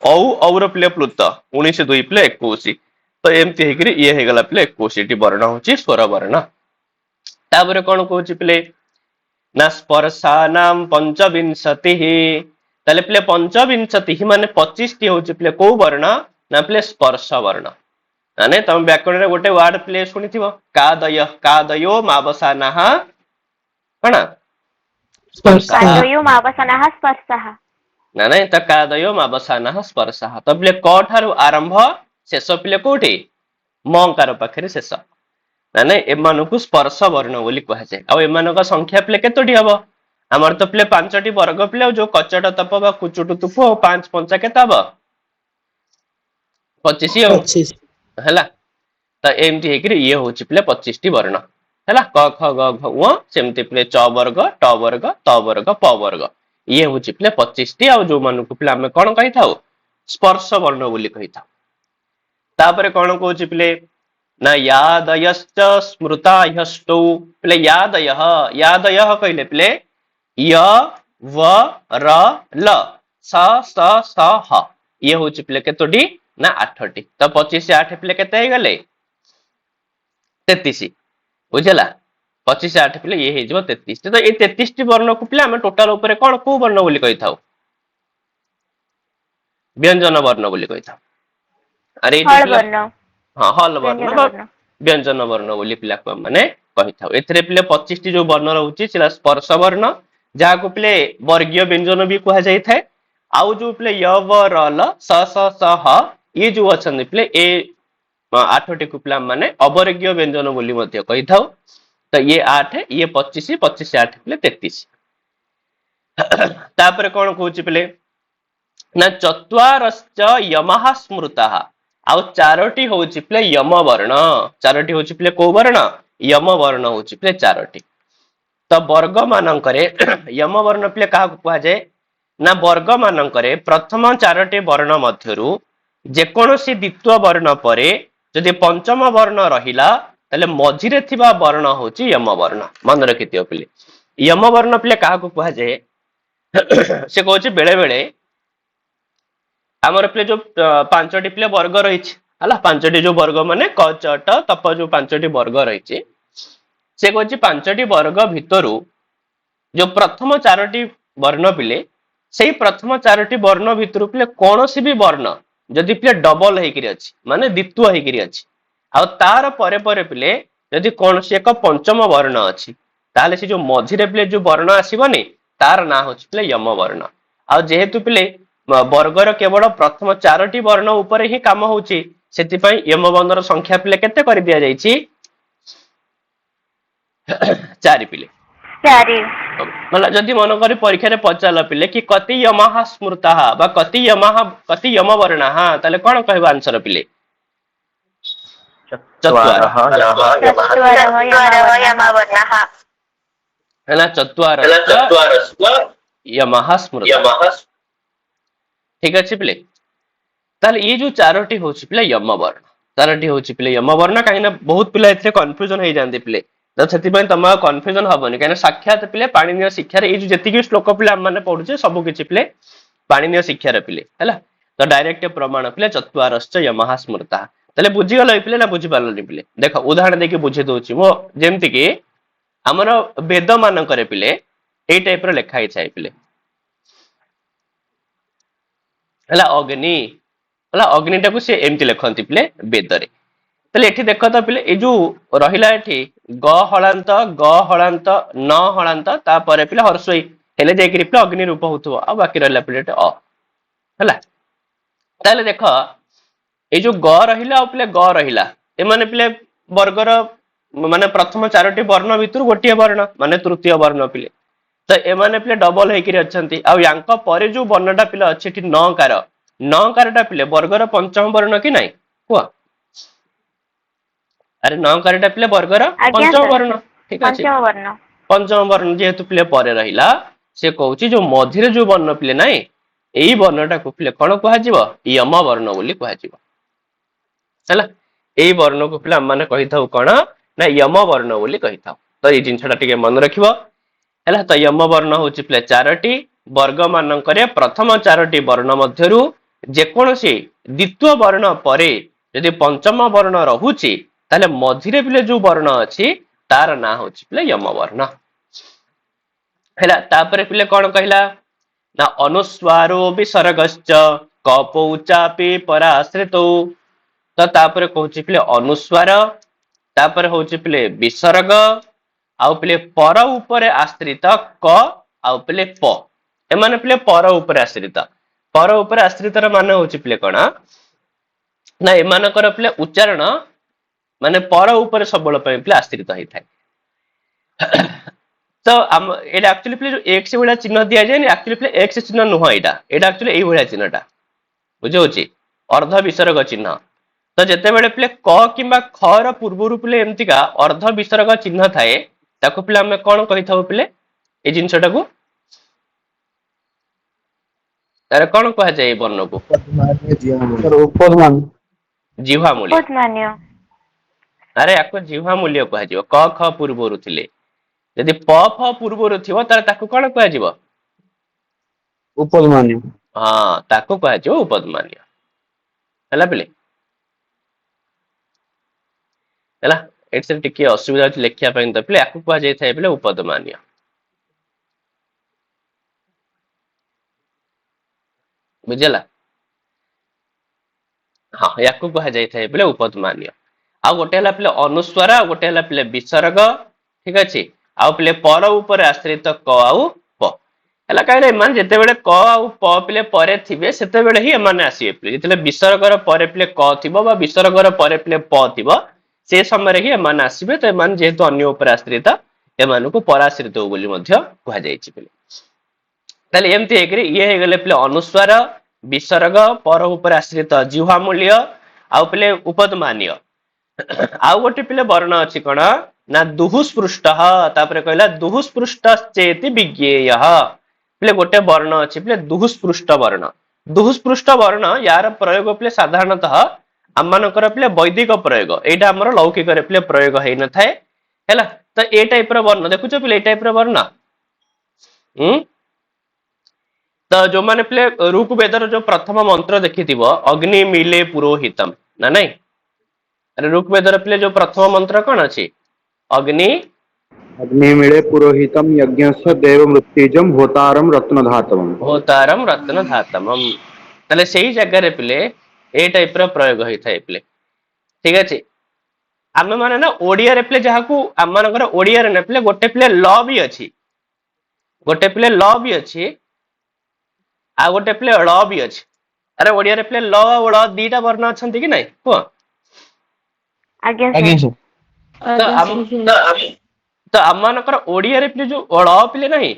औ और प्ले प्लुत 19 2 प्ले 21 तो एमती हेकरी ये हेगला प्ले 21 टी वर्ण होची स्वर वर्ण तापर कोन कहूची प्ले ना स्पर्शानाम पंचविंशति ताले प्ले पंचविंशति माने 25 टी होची प्ले को वर्ण ना प्ले स्पर्श वर्ण माने तुम व्याकरण रे गोटे वर्ड प्ले सुनिथिबो कादयो मावसानाः कणा कादयो मावसानाः स्पर्शः ना नहीं त कादयो मावसानाः स्पर्शः त प्ले क ठारु आरंभ शेष प्ले कोठी मंकार पाखरे शेष ना नहीं एमानकु स्पर्श वर्ण बोली कहा जाय आ एमानक संख्या प्ले केतोटी हबो हमर तो प्ले 5 टी वर्ग प्ले जो कचट तप बा कुचुटु तुप 5 5 केता हबो 25 हो 25 हैला त एमटी हेकरी ये होची प्ले 25 टी वर्ण हैला क ख ग घ उ सेमती प्ले च वर्ग ट वर्ग त वर्ग प वर्ग ये होची प्ले 25 टी आ जो मानकु प्ले हम कोन कहि थाउ स्पर्श वर्ण बोली कहि थाउ तापरे कोन कहूची प्ले ना यादयश्च स्मृतायष्टौ प्ले यादयः कहले प्ले य व र ल स स स ह ये होची प्ले केतोटी ना 8 टी तो 25 से 8 प्ले केते हे गले 33 बुझला 25 से 8 प्ले ये हे जबो 33 तो ए 33 टी वर्ण को प्ले हम टोटल ऊपर कोन को वर्ण बोली कहि थाउ व्यंजन वर्ण बोली कहि थाउ अरे हल वर्ण हां हल वर्ण व्यंजन वर्ण बोली पिला को माने कहि थाउ एथरे पिले 25 टी जो वर्ण रहउची सेला स्पर्श वर्ण जा को पिले वर्गीय व्यंजन भी कहा जाय थाए आउ जो पिले य व र ल स स स ह ये जो अछन पिले ए 8 टी को पिला माने अवर्गीय व्यंजन बोली मध्य कहि थाउ तो ये 8 ये 25 25 से 8 पिले 33 तापर कोन कहउची पिले ना चत्वारश्च यमः स्मृतः आउ चारोटी होची प्ले यम वर्ण चारोटी होची प्ले को वर्ण यम वर्ण होची प्ले चारोटी तो वर्ग मानकरे यम वर्ण प्ले कहा को कहा जाय ନା ବର୍ଗ ମାନଙ୍କରେ ପ୍ରଥମ 4ଟି ବର୍ଣ୍ଣ ମଧ୍ୟରୁ ଯେକୌଣସି ଦ୍ୱିତୀୟ ବର୍ଣ୍ଣ ପରେ ଯଦି ପଞ୍ଚମ ବର୍ଣ୍ଣ ରହିଲା ତାହେଲେ ମଝିରେ ଥିବା ବର୍ଣ୍ଣ ହଉଛି ୟମ ବର୍ଣ୍ଣ। ମନେ ରଖିଥିବ ପିଲେ। ୟମ ବର୍ଣ୍ଣ ପିଲେ କାହାକୁ କୁହାଯାଏ? ସେ କହୁଛି ବେଳେ ବେଳେ ଆମର ପିଲେ ଯୋଉ 5ଟି ପିଲେ ବର୍ଗ ରହିଛି ହେଲା, 5ଟି ଯୋଉ ବର୍ଗ ମାନେ କ ଚ ଟ ତପ ଯୋଉ 5ଟି ବର୍ଗ ରହିଛି, ସେ କହୁଛି 5ଟି ବର୍ଗ ଭିତରୁ ଯୋଉ ପ୍ରଥମ 4ଟି ବର୍ଣ୍ଣ ପିଲେ ସେଇ ପ୍ରଥମ 4ଟି ବର୍ଣ୍ଣ ଭିତରୁ ପିଲେ କୌଣସି ବି ବର୍ଣ୍ଣ ଯଦି ପିଲେ ଡବଲ ହେଇକିରି ଅଛି ମାନେ ଦ୍ୱିତୀୟ ହେଇକିରି ଅଛି ଆଉ ତାର ପରେ ପରେ ପିଲେ ଯଦି କୌଣସି ଏକ ପଞ୍ଚମ ବର୍ଣ୍ଣ ଅଛି ତାହେଲେ ସେ ଯୋଉ ମଝିରେ ପିଲେ ଯୋଉ ବର୍ଣ୍ଣ ଆସିବନି ତାର ନାଁ ହଉଛି ପିଲେ ୟମ ବର୍ଣ୍ଣ। ଆଉ ଯେହେତୁ ପିଲେ ବର୍ଗର କେବଳ ପ୍ରଥମ 4ଟି ବର୍ଣ୍ଣ ଉପରେ ହିଁ କାମ ହଉଛି ସେଥିପାଇଁ ୟମ ବର୍ଣ୍ଣର ସଂଖ୍ୟା ପିଲେ କେତେ କରି ଦିଆଯାଇଛି? 4 ପିଲେ। 4 ମାନେ ଯଦି ମନ କରି ପରୀକ୍ଷାରେ ପଚାରିଲା ପିଲେ କି କତି ୟମଃ ସ୍ମୃତଃ ବା କତି ୟମ ବର୍ଣ୍ଣଃ ତାହେଲେ କଣ କହିବ ଆନ୍ସର ପିଲେ? ଚତ୍ୱାର। ହେଲା ଚତ୍ୱାରଶ୍ଚ ୟମଃ ସ୍ମୃତଃ। ଠିକ ଅଛି ପିଲେ। ତାହେଲେ ଏଇ ଯୋଉ 4ଟି ହଉଛି ପିଲେ ୟମ ବର୍ଣ୍ଣ। 4ଟି ହଉଛି ପିଲେ ୟମ ବର୍ଣ୍ଣ। କାହିଁକି ନା ବହୁତ ପିଲା ଏଥିରେ କନଫ୍ୟୁଜନ ହେଇଯାନ୍ତି ପିଲେ, ତ ସେଥିପାଇଁ ତମ କନଫ୍ୟୁଜନ ହବନି। କାହିଁକି ସାକ୍ଷାତ ପିଲେ ପାଣିନୀୟ ଶିକ୍ଷାରେ ଏଇ ଯୋଉ ଯେତିକି ଶ୍ଲୋକ ପିଲେ ଆମେ ମାନେ ପଢୁଛେ ସବୁ କିଛି ପିଲେ ପାଣିନୀୟ ଶିକ୍ଷାର ପିଲେ ହେଲା। ତ ଡାଇରେକ୍ଟ ପ୍ରମାଣ ପିଲେ ଚତ୍ୱାରଶ୍ଚ ୟମଃ ସ୍ମୃତଃ। ତାହେଲେ ବୁଝିଗଲ ଏଇ ପିଲେ ନା ବୁଝିପାରିଲନି ପିଲେ? ଦେଖ ଉଦାହରଣ ଦେଇକି ବୁଝେଇ ଦଉଛି ମୁଁ। ଯେମିତି କି ଆମର ବେଦ ମାନଙ୍କରେ ପିଲେ ଏଇ ଟାଇପ ର ଲେଖା ହେଇଥାଏ ପିଲେ ହେଲା ଅଗ୍ନି ହେଲା, ଅଗ୍ନିଟାକୁ ସେ ଏମିତି ଲେଖନ୍ତି ପିଲେ ବେଦରେ। ତାହେଲେ ଏଠି ଦେଖ ତ ପିଲେ ଏଇ ଯୋଉ ରହିଲା ଏଠି ଗ ହଳାନ୍ତ ଗ ହଳାନ୍ତ ନ ହଳାନ୍ତ ତାପରେ ପିଲେ ହର୍ଷଇ ହେଲେ ଯାଇକିରି ପିଲେ ଅଗ୍ନି ରୂପ ହଉଥିବ ଆଉ ବାକି ରହିଲା ପିଲେ ଅ ହେଲା। ତାହେଲେ ଦେଖ ଏଇ ଯୋଉ ଗ ରହିଲା ଆଉ ପିଲେ ଗ ରହିଲା ଏମାନେ ପିଲେ ବର୍ଗର ମାନେ ପ୍ରଥମ 4ଟି ବର୍ଣ୍ଣ ଭିତରୁ ଗୋଟିଏ ବର୍ଣ୍ଣ ମାନେ ତୃତୀୟ ବର୍ଣ୍ଣ ପିଲେ। ତ ଏମାନେ ପିଲେ ଡବଲ ହେଇକିରି ଅଛନ୍ତି ଆଉ ୟାଙ୍କ ପରେ ଯୋଉ ବର୍ଣ୍ଣଟା ପିଲା ଅଛି ଏଠି ନକାର ନକାରଟା ପିଲେ ବର୍ଗର ପଞ୍ଚମ ବର୍ଣ୍ଣ କି ନାଇଁ କୁହ? ଆରେ ନକାରଟା ପିଲେ ବର୍ଗର ଆଜ୍ଞା ପଞ୍ଚମ ସାର୍ ବର୍ଣ୍ଣ। ଠିକ ଅଛି, ପଞ୍ଚମ ବର୍ଣ୍ଣ। ପଞ୍ଚମ ବର୍ଣ୍ଣ ଯେହେତୁ ପିଲେ ପରେ ରହିଲା ସେ କହୁଛି ଯୋଉ ମଝିରେ ଯୋଉ ବର୍ଣ୍ଣ ପିଲେ ନାଇଁ ଏଇ ବର୍ଣ୍ଣଟାକୁ ପିଲେ କଣ କୁହାଯିବ? ୟମ ବର୍ଣ୍ଣ ବୋଲି କୁହାଯିବ ହେଲା। ଏଇ ବର୍ଣ୍ଣକୁ ପିଲା ଆମେ କହିଥାଉ କଣ ନା ୟମ ବର୍ଣ୍ଣ ବୋଲି କହିଥାଉ। ତ ଏଇ ଜିନିଷଟା ଟିକେ ମନେ ରଖିବ ହେଲା। ତ ୟମ ବର୍ଣ୍ଣ ହଉଛି ପିଲେ 4ଟି ବର୍ଗ ମାନଙ୍କରେ ପ୍ରଥମ 4ଟି ବର୍ଣ୍ଣ ମଧ୍ୟରୁ ଯେକୌଣସି ଦ୍ୱିତୀୟ ବର୍ଣ୍ଣ ପରେ ଯଦି ପଞ୍ଚମ ବର୍ଣ୍ଣ ରହୁଛି ତାହେଲେ ମଝିରେ ପିଲେ ଯୋଉ ବର୍ଣ୍ଣ ଅଛି ତାର ନାଁ ହଉଛି ପିଲେ ୟମ ବର୍ଣ୍ଣ ହେଲା। ତାପରେ ପିଲେ କଣ କହିଲା ନା ଅନୁସ୍ୱାରୋ ବିସର୍ଗଶ୍ଚ କପୌ ଚାପି ପରାଶ୍ରିତୌ। ତ ତାପରେ କହୁଛି ପିଲେ ଅନୁସ୍ୱାର, ତାପରେ ହଉଛି ପିଲେ ବିସର୍ଗ ଆଉ ପିଲେ ପର ଉପରେ ଆଶ୍ରିତ କ ଆଉ ପିଲେ ପ। ଏମାନେ ପିଲେ ପର ଉପରେ ଆଶ୍ରିତ। ପର ଉପରେ ଆଶ୍ରିତର ମାନେ ହଉଛି ପିଲେ କଣ ନା ଏମାନଙ୍କର ପିଲେ ଉଚ୍ଚାରଣ ମାନେ ପର ଉପରେ ସବୁବେଳ ପାଇଁ ପିଲେ ଆଶ୍ରିତ ହେଇଥାଏ। ତ ଏଇଟା ଆକ୍ଚୁଆଲି ପିଲେ ଯୋଉ ଏକ୍ସ ଭଳିଆ ଚିହ୍ନ ଦିଆଯାଏନି ଆକ୍ଚୁଆଲି ପିଲେ ଏକ୍ସ ଚିହ୍ନ ନୁହଁ ଏଇଟା ଆକ୍ଚୁଆଲି ଏଇ ଭଳିଆ ଚିହ୍ନଟା ବୁଝଉଛି ଅର୍ଦ୍ଧ ବିସର୍ଗ ଚିହ୍ନ। ତ ଯେତେବେଳେ ପିଲେ କ କିମ୍ବା ଖ ର ପୂର୍ବରୁ ପିଲେ ଏମିତିକା ଅର୍ଦ୍ଧ ବିସର୍ଗ ଚିହ୍ନ ଥାଏ ତାକୁ ପିଲେ ଆମେ କଣ କହିଥାଉ ପିଲେ ଏଇ ଜିନିଷଟାକୁ ତାର କଣ କୁହାଯାଏ ଏଇ ବର୍ଣ୍ଣକୁ? ଜିହ୍ବା ମୂଲ୍ୟ। ଉପଧ୍ମାନ୍ୟ। ଆରେ ୟାକୁ ଜିହ୍ବା ମୂଲ୍ୟ କୁହାଯିବ କ ଖ ପୂର୍ବରୁ ଥିଲେ। ଯଦି ପ ଫ ପୂର୍ବରୁ ଥିବ ତାହେଲେ ତାକୁ କଣ କୁହାଯିବ? ଉପଧ୍ମାନ୍ୟ। ହଁ ତାକୁ କୁହାଯିବ ଉପଧ୍ମାନ୍ୟ ହେଲା ପିଲେ। ହେଲା ଏଠି ଟିକେ ଅସୁବିଧା ଅଛି ଲେଖିବା ପାଇଁ ତ ପିଲେ ୟାକୁ କୁହାଯାଇଥାଏ ପିଲେ ଉପଧ୍ମାନ୍ୟ। ବୁଝିହେଲା? ହଁ ୟାକୁ କୁହାଯାଇଥାଏ ପିଲେ ଉପଧ୍ମାନ୍ୟ। ଆଉ ଗୋଟେ ହେଲା ପିଲେ ଅନୁସ୍ୱାର ଆଉ ଗୋଟେ ହେଲା ପିଲେ ବିସର୍ଗ। ଠିକ ଅଛି, ଆଉ ପିଲେ ପର ଉପରେ ଆଶ୍ରିତ କ ଆଉ ପ ହେଲା। କାହିଁକି ଏମାନେ ଯେତେବେଳେ କ ଆଉ ପ ପିଲେ ପରେ ଥିବେ ସେତେବେଳେ ହିଁ ଏମାନେ ଆସିବେ ପିଲେ। ଯେତେବେଳେ ବିସର୍ଗର ପରେ ପିଲେ କ ଥିବ ବା ବିସର୍ଗର ପରେ ପିଲେ ପ ଥିବ ସେ ସମୟରେ ହିଁ ଏମାନେ ଆସିବେ। ତ ଏମାନେ ଯେହେତୁ ଅନ୍ୟ ଉପରେ ଆଶ୍ରିତ ଏମାନଙ୍କୁ ପରାଶ୍ରିତ ବୋଲି ମଧ୍ୟ କୁହାଯାଇଛି ପିଲେ। ତାହେଲେ ଏମିତି ହେଇକରି ଇଏ ହେଇଗଲେ ପିଲେ ଅନୁସ୍ୱାର ବିସର୍ଗ ପର ଉପରେ ଆଶ୍ରିତ ଜିହ୍ବା ମୂଲ୍ୟ ଆଉ ପିଲେ ଉପଧ୍ମାନ୍ୟ। ଆଉ ଗୋଟେ ପିଲେ ବର୍ଣ୍ଣ ଅଛି କଣ ନା ଦୁଃସ୍ପୃଷ୍ଟ। ତାପରେ କହିଲା ଦୁଃସ୍ପୃଷ୍ଟ ଚେତି ବିଜ୍ଞେୟ। ପିଲେ ଗୋଟେ ବର୍ଣ୍ଣ ଅଛି ପିଲେ ଦୁଃସ୍ପୃଷ୍ଟ ବର୍ଣ୍ଣ। ଦୁଃସ୍ପୃଷ୍ଟ ବର୍ଣ୍ଣ यार प्रयोग पिले साधारणतः ଆମମାନଙ୍କର ପିଲେ ବୈଦିକ ପ୍ରୟୋଗ, ଏଇଟା ଆମର ଲୌକିକରେ ପିଲେ ପ୍ରୟୋଗ ହେଇନଥାଏ ହେଲା। ତ ଏ ଟାଇପ ର ବର୍ଣ୍ଣ ଦେଖୁଛ ପିଲେ, ଏଇ ଟାଇପ ର ବର୍ଣ୍ଣ ତ ଯୋଉମାନେ ପିଲେ ଋଗ୍ବେଦର ଯୋଉ ପ୍ରଥମ ମନ୍ତ୍ର ଦେଖିଥିବ ଅଗ୍ନି ମିଲେ ପୁରୋହିତମ ନା ନାଇଁ, ଆରେ ଋଗ୍ବେଦର ପିଲେ ଯୋଉ ପ୍ରଥମ ମନ୍ତ୍ର କଣ ଅଛି? ଅଗ୍ନି अग्निमिळे पुरोहितं यज्ञस्य देवमृत्युजं होतारं रत्नधातवम्। होतारम रत्न धातमम। ତାହେଲେ ସେଇ ଜାଗାରେ ପିଲେ ଏଇ ଟାଇପ ର ପ୍ରୟୋଗ ହେଇଥାଏ ପିଲେ, ଠିକ ଅଛି। ଆମେ ମାନେ ନା ଓଡିଆରେ ପିଲେ ଯାହାକୁ ଆମ ମାନଙ୍କର ଓଡିଆରେ ନା ପିଲେ ଗୋଟେ ପିଲେ ଲ ବି ଅଛି, ଗୋଟେ ପିଲେ ଲ ବି ଅଛି, ଆଉ ଗୋଟେ ପିଲେ ଳ ବି ଅଛି। ଆରେ ଓଡିଆରେ ପିଲେ ଲ ଆଉ ଳ ଦିଟା ବର୍ଣ୍ଣ ଅଛନ୍ତି କି ନାଇଁ କୁହ? ଆଜ୍ଞା ଆଜ୍ଞା ସାର୍। ସାର୍। ତ ଆଜ୍ଞା ତ ଆମମାନଙ୍କର ଓଡିଆରେ ପିଲେ ଯୋଉ ଳ ପିଲେ ନାହିଁ,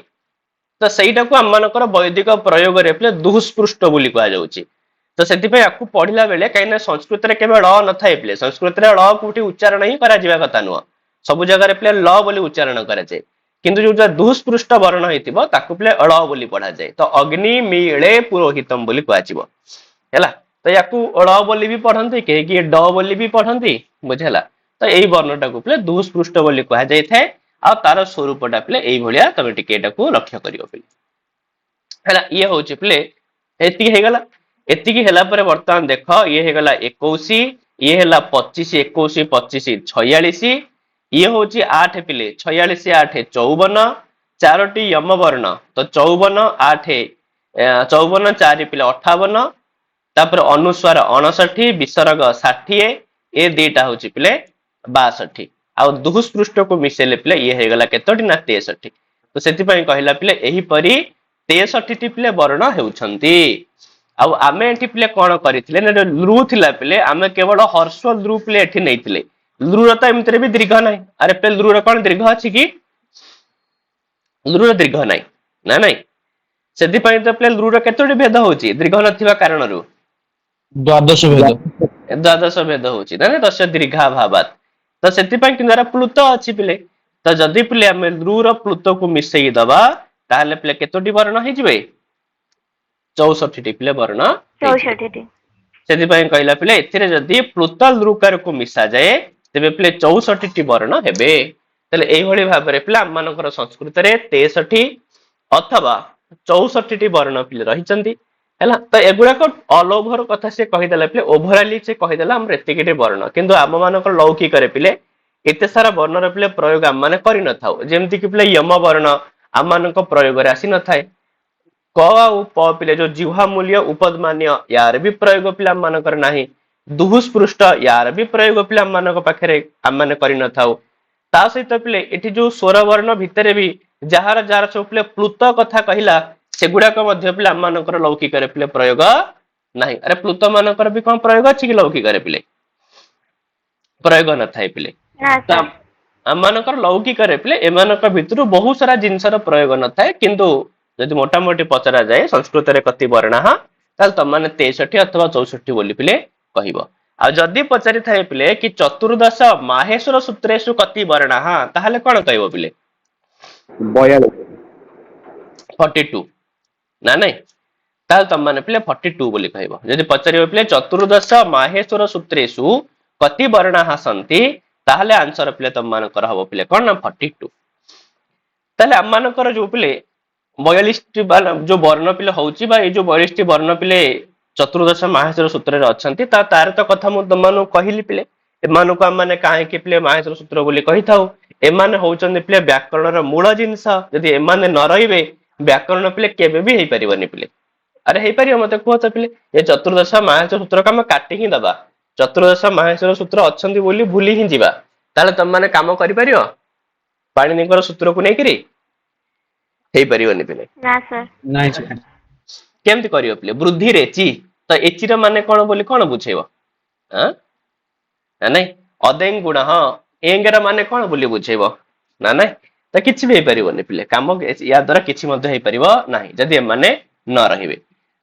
ତ ସେଇଟାକୁ ଆମମାନଙ୍କର ବୈଦିକ ପ୍ରୟୋଗରେ ପିଲେ ଦୁଃସ୍ପୃଷ୍ଟ ବୋଲି କୁହାଯାଉଛି। ତ ସେଥିପାଇଁ ଆକୁ ପଢିଲା ବେଳେ କାହିଁକିନା ସଂସ୍କୃତରେ କେବେ ଳ ନଥାଏ ପିଲେ, ସଂସ୍କୃତରେ ଳ କୋଉଠି ଉଚ୍ଚାରଣ ହିଁ କରାଯିବା କଥା ନୁହଁ, ସବୁ ଜାଗାରେ ପିଲେ ଲ ବୋଲି ଉଚ୍ଚାରଣ କରାଯାଏ। କିନ୍ତୁ ଯୋଉ ଦୁଃସ୍ପୃଷ୍ଟ ବର୍ଣ୍ଣ ହେଇଥିବ ତାକୁ ପିଲେ ଳ ବୋଲି ପଢାଯାଏ। ତ ଅଗ୍ନି ମିଳେ ପୁରୋହିତମ ବୋଲି କୁହାଯିବ ହେଲା। ତ ୟାକୁ ଳ ବୋଲି ବି ପଢନ୍ତି, କେହି କିଏ ଡ ବୋଲି ବି ପଢନ୍ତି, ବୁଝିହେଲା। ତ ଏଇ ବର୍ଣ୍ଣଟାକୁ ପିଲେ ଦୁଃସ୍ପୃଷ୍ଟ ବୋଲି କୁହାଯାଇଥାଏ। ଆଉ ତାର ସ୍ୱରୂପଟା ପିଲେ ଏଇଭଳିଆ, ତମେ ଟିକେ ଏଟାକୁ ଲକ୍ଷ୍ୟ କରିବ ପିଲେ ହେଲା। ଇଏ ହଉଛି ପିଲେ ଏତିକି ହେଇଗଲା। ଏତିକି ହେଲା ପରେ ବର୍ତ୍ତମାନ ଦେଖ ଇଏ ହେଇଗଲା 21, ଇଏ ହେଲା 25, 21, 25, 46, ଇଏ ହଉଛି 8 ପିଲେ 46, 8, 54, ଚାରୋଟି ୟମ ବର୍ଣ୍ଣ ତ 54, 8, 54, 4 ପିଲେ 58, ତାପରେ ଅନୁସ୍ୱାର 59, ବିସର୍ଗ 60, ଏ ଦିଟା ହଉଛି ପିଲେ 62, ଆଉ ଦୁଃସ୍ପୃଷ୍ଟକୁ ମିଶେଇଲେ ପିଲେ ଇଏ ହେଇଗଲା କେତୋଟି ନା 63। ତ ସେଥିପାଇଁ କହିଲା ପିଲେ ଏହିପରି 63ଟି ପିଲେ ବର୍ଣ୍ଣ ହେଉଛନ୍ତି। ଆଉ ଆମେ ଏଠି ପିଲେ କଣ କରିଥିଲେ ନା ଲୃ ଥିଲା ପିଲେ, ଆମେ କେବଳ ହର୍ଷ ଲୃ ପିଲେ ଏଠି ନେଇଥିଲେ। ଲୃର ତ ଏମିତିରେ ବି ଦୀର୍ଘ ନାହିଁ, ଆରେ ପିଲେ ଲୃର କଣ ଦୀର୍ଘ ଅଛି କି? ଲୃର ଦୀର୍ଘ ନାହିଁ ନା ନାଇଁ, ସେଥିପାଇଁ ତ ପିଲେ ଲୃର କେତୋଟି ଭେଦ ହଉଛି ଦୀର୍ଘ ନଥିବା କାରଣରୁ? ଦ୍ୱାଦଶ ଭେଦ। ଦ୍ୱାଦଶ ଭେଦ ହଉଛି ନା ଦଶ ଦୀର୍ଘା ଭାବାତ। ତ ସେଥିପାଇଁ କିନ୍ତୁ ଏରା ପ୍ଲୁତ ଅଛି ପିଲେ। ତ ଯଦି ପିଲେ ଆମେ ଲୃର ପ୍ଲୁତକୁ ମିଶେଇ ଦବା ତାହେଲେ ପିଲେ କେତୋଟି ବର୍ଣ୍ଣ ହେଇଯିବେ? 64ଟି ପିଲେ ବର୍ଣ୍ଣ ହେଇଯିବେ। 64ଟି। ସେଥିପାଇଁ କହିଲା ପିଲେ ଏଥିରେ ଯଦି ପ୍ଲୁତ ଲୃକାରକୁ ମିଶାଯାଏ ତେବେ ପିଲେ 64ଟି ବର୍ଣ୍ଣ ହେବେ। ତାହେଲେ ଏଇଭଳି ଭାବରେ ପିଲା ଆମମାନଙ୍କର ସଂସ୍କୃତରେ 63 ଅଥବା 64ଟି ବର୍ଣ୍ଣ ପିଲେ ରହିଛନ୍ତି ହେଲା। ତ ଏଗୁଡାକ ଅଲ ଓଭର କଥା ସେ କହିଦେଲା ପିଲେ, ଓଭରାଲି ସେ କହିଦେଲା ଆମର ଏତିକିଟି ବର୍ଣ୍ଣ, କିନ୍ତୁ ଆମ ମାନଙ୍କର ଲୌକିକରେ ପିଲେ ଏତେ ସାରା ବର୍ଣ୍ଣର ପିଲେ ପ୍ରୟୋଗ ଆମ ମାନେ କରିନଥାଉ। ଯେମିତି କି ପିଲେ ୟମ ବର୍ଣ୍ଣ ଆମ ମାନଙ୍କ ପ୍ରୟୋଗରେ ଆସିନଥାଏ। କ ଆଉ ପ ପିଲେ ଯୋଉ ଜିହ୍ବା ମୂଲ୍ୟ ଉପଦମାନୀୟ ୟାର ବି ପ୍ରୟୋଗ ପିଲା ଆମ ମାନଙ୍କର ନାହିଁ। ଦୁଃସ୍ପୃଷ୍ଟ ୟାର ବି ପ୍ରୟୋଗ ପିଲା ଆମ ମାନଙ୍କ ପାଖରେ ଆମ ମାନେ କରିନଥାଉ। ତା ସହିତ ପିଲେ ଏଠି ଯୋଉ ସ୍ୱର ବର୍ଣ୍ଣ ଭିତରେ ବି ଯାହାର ଯାହାର ସବୁ ପିଲେ ପ୍ଲୁତ କଥା କହିଲା ସେଗୁଡାକ ମଧ୍ୟ ପିଲା ଆମ ମାନଙ୍କର ଲୌକିକରେ ପିଲେ ପ୍ରୟୋଗ ନାହିଁ। ଆରେ ପ୍ଲୁତ ମାନଙ୍କର ବି କଣ ପ୍ରୟୋଗ ଅଛି କି ଲୌକିକରେ ପିଲେ? ପ୍ରୟୋଗ ନଥାଏ ପିଲେ। ନା ତ ସାର୍। ଆମମାନଙ୍କର ଲୌକିକରେ ପିଲେ ଏମାନଙ୍କ ଭିତରୁ ବହୁତ ସାରା ଜିନିଷର ପ୍ରୟୋଗ ନଥାଏ, କିନ୍ତୁ ଯଦି ମୋଟାମୋଟି ପଚରା ଯାଏ ସଂସ୍କୃତରେ କତି ବର୍ଣ୍ଣାଃ, ତାହେଲେ ତମମାନେ 63 ଅଥବା 64 ବୋଲି ପିଲେ କହିବ। ଆଉ ଯଦି ପଚାରିଥାଏ ପିଲେ କି ଚତୁର୍ଦଶ ମାହେଶ୍ୱର ସୂତ୍ରେଷୁ କତି ବର୍ଣ୍ଣାଃ, ତାହେଲେ କଣ କହିବ ପିଲେ? 42। 42 ନା ନାଇଁ, ତାହେଲେ ତମମାନେ ପିଲେ 42 ବୋଲି କହିବ। ଯଦି ପଚାରିବ ପିଲେ ଚତୁର୍ଦଶ ମାହେଶ୍ୱର ସୂତ୍ରେଷୁ କତି ବର୍ଣ୍ଣାଃ ସନ୍ତି, ତାହେଲେ ଆନ୍ସର ପିଲେ ତମମାନଙ୍କର ହବ ପିଲେ କଣ ନା 42। ତାହେଲେ ଆମମାନଙ୍କର ଯୋଉ ପିଲେ 42ଟି ଯୋଉ ବର୍ଣ୍ଣ ପିଲେ ହଉଛି ବା ଏଇ ଯୋଉ 42ଟି ବର୍ଣ୍ଣ ପିଲେ ଚତୁର୍ଦଶ ମାହେଶ୍ୱର ସୂତ୍ରରେ ଅଛନ୍ତି, ତାର ତ କଥା ମୁଁ ତମମାନଙ୍କୁ କହିଲି ପିଲେ। ଏମାନଙ୍କୁ ଆମେ କାହିଁକି ପିଲେ ମାହେଶ୍ୱର ସୂତ୍ର ବୋଲି କହିଥାଉ? ଏମାନେ ହଉଛନ୍ତି ପିଲେ ବ୍ୟାକରଣର ମୂଳ ଜିନିଷ। ଯଦି ଏମାନେ ନ ରହିବେ ବ୍ୟାକରଣ ପିଲେ କେବେ ବି ହେଇପାରିବନି ପିଲେ। ଆରେ ହେଇପାରିବ ମତେ କୁହ ତ ପିଲେ? ଏ ଚତୁର୍ଦଶ ମାହେଶ୍ୱର ସୂତ୍ରକୁ ଆମେ କାଟି ହିଁ ଦବା, ଚତୁର୍ଦଶ ମାହେଶ୍ୱର ସୂତ୍ର ଅଛନ୍ତି ବୋଲି ଭୁଲି ହିଁ ଯିବା, ତାହେଲେ ତମମାନେ କାମ କରିପାରିବ ପାଣିନିଙ୍କର ସୂତ୍ରକୁ ନେଇକିରି? ହେଇପାରିବନି ପିଲେ। ନା ସାର୍। ନାଇଁ ସାର୍। କେମିତି କରିବ ପିଲେ? ବୃଦ୍ଧି ରେଚି, ତ ଏଚିର ମାନେ କଣ ବୋଲି କଣ ବୁଝେଇବ? ନା ନାଇଁ ଅଦେଂ ଗୁଣ, ହଁ ଏଙ୍ଗର ମାନେ କଣ ବୋଲି ବୁଝେଇବ? ନା ନାଇଁ, ତ କିଛି ବି ହେଇପାରିବନି ପିଲେ। କାମ ୟା ଦ୍ଵାରା କିଛି ମଧ୍ୟ ହେଇପାରିବ ନାହିଁ ଯଦି ଏମାନେ ନ ରହିବେ।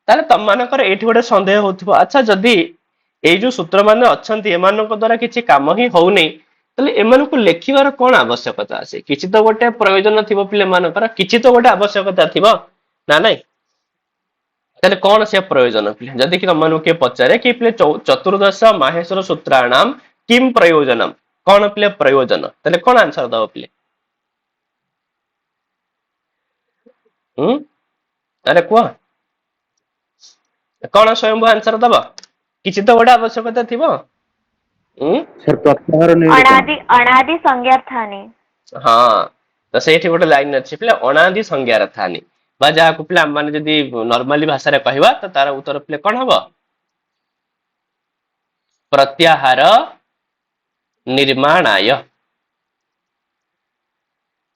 ତାହେଲେ ତମମାନଙ୍କର ଏଇଠି ଗୋଟେ ସନ୍ଦେହ ହଉଥିବ, ଆଚ୍ଛା ଯଦି ଏଇ ଯୋଉ ସୂତ୍ର ମାନେ ଅଛନ୍ତି ଏମାନଙ୍କ ଦ୍ଵାରା କିଛି କାମ ହିଁ ହଉନି, ତାହେଲେ ଏମାନଙ୍କୁ ଲେଖିବାର କଣ ଆବଶ୍ୟକତା ଅଛି? କିଛି ତ ଗୋଟେ ପ୍ରୟୋଜନ ଥିବ ପିଲାମାନଙ୍କର, କିଛି ତ ଗୋଟେ ଆବଶ୍ୟକତା ଥିବ। ନା ନାଇଁ? ତାହେଲେ କଣ ସେ ପ୍ରୟୋଜନ ପିଲେ? ଯଦି କି ତମମାନଙ୍କୁ କିଏ ପଚାରେ କି ପିଲେ ଚତୁର୍ଦଶ ମାହେଶ୍ୱର ସୂତ୍ରାଣାମ କିମ୍ ପ୍ରୟୋଜନମ୍, କଣ ପିଲେ ପ୍ରୟୋଜନ, ତାହେଲେ କଣ ଆନ୍ସର ଦବ ପିଲେ? ଆରେ କୁହ, କଣ ସ୍ୱୟଂଭୁ ଆନ୍ସର ଦବ? କିଛି ତ ଗୋଟେ ଆବଶ୍ୟକତା ଥିବ। सर प्रत्याहार निरूपण अनादि संज्ञार्थानि। ହଁ, ତ ସେଇଠି ଗୋଟେ ଲାଇନ ଅଛି ପିଲା ଅଣାଦି ସଂଜ୍ଞାର ଥାନି, ବା ଯାହାକୁ ପିଲା ଆମେ ମାନେ ଯଦି ନର୍ମାଲି ଭାଷାରେ କହିବା ତ ତାର ଉତ୍ତର ପିଲେ କଣ ହବ? ପ୍ରତ୍ୟାହାର ନିର୍ମାଣାୟ।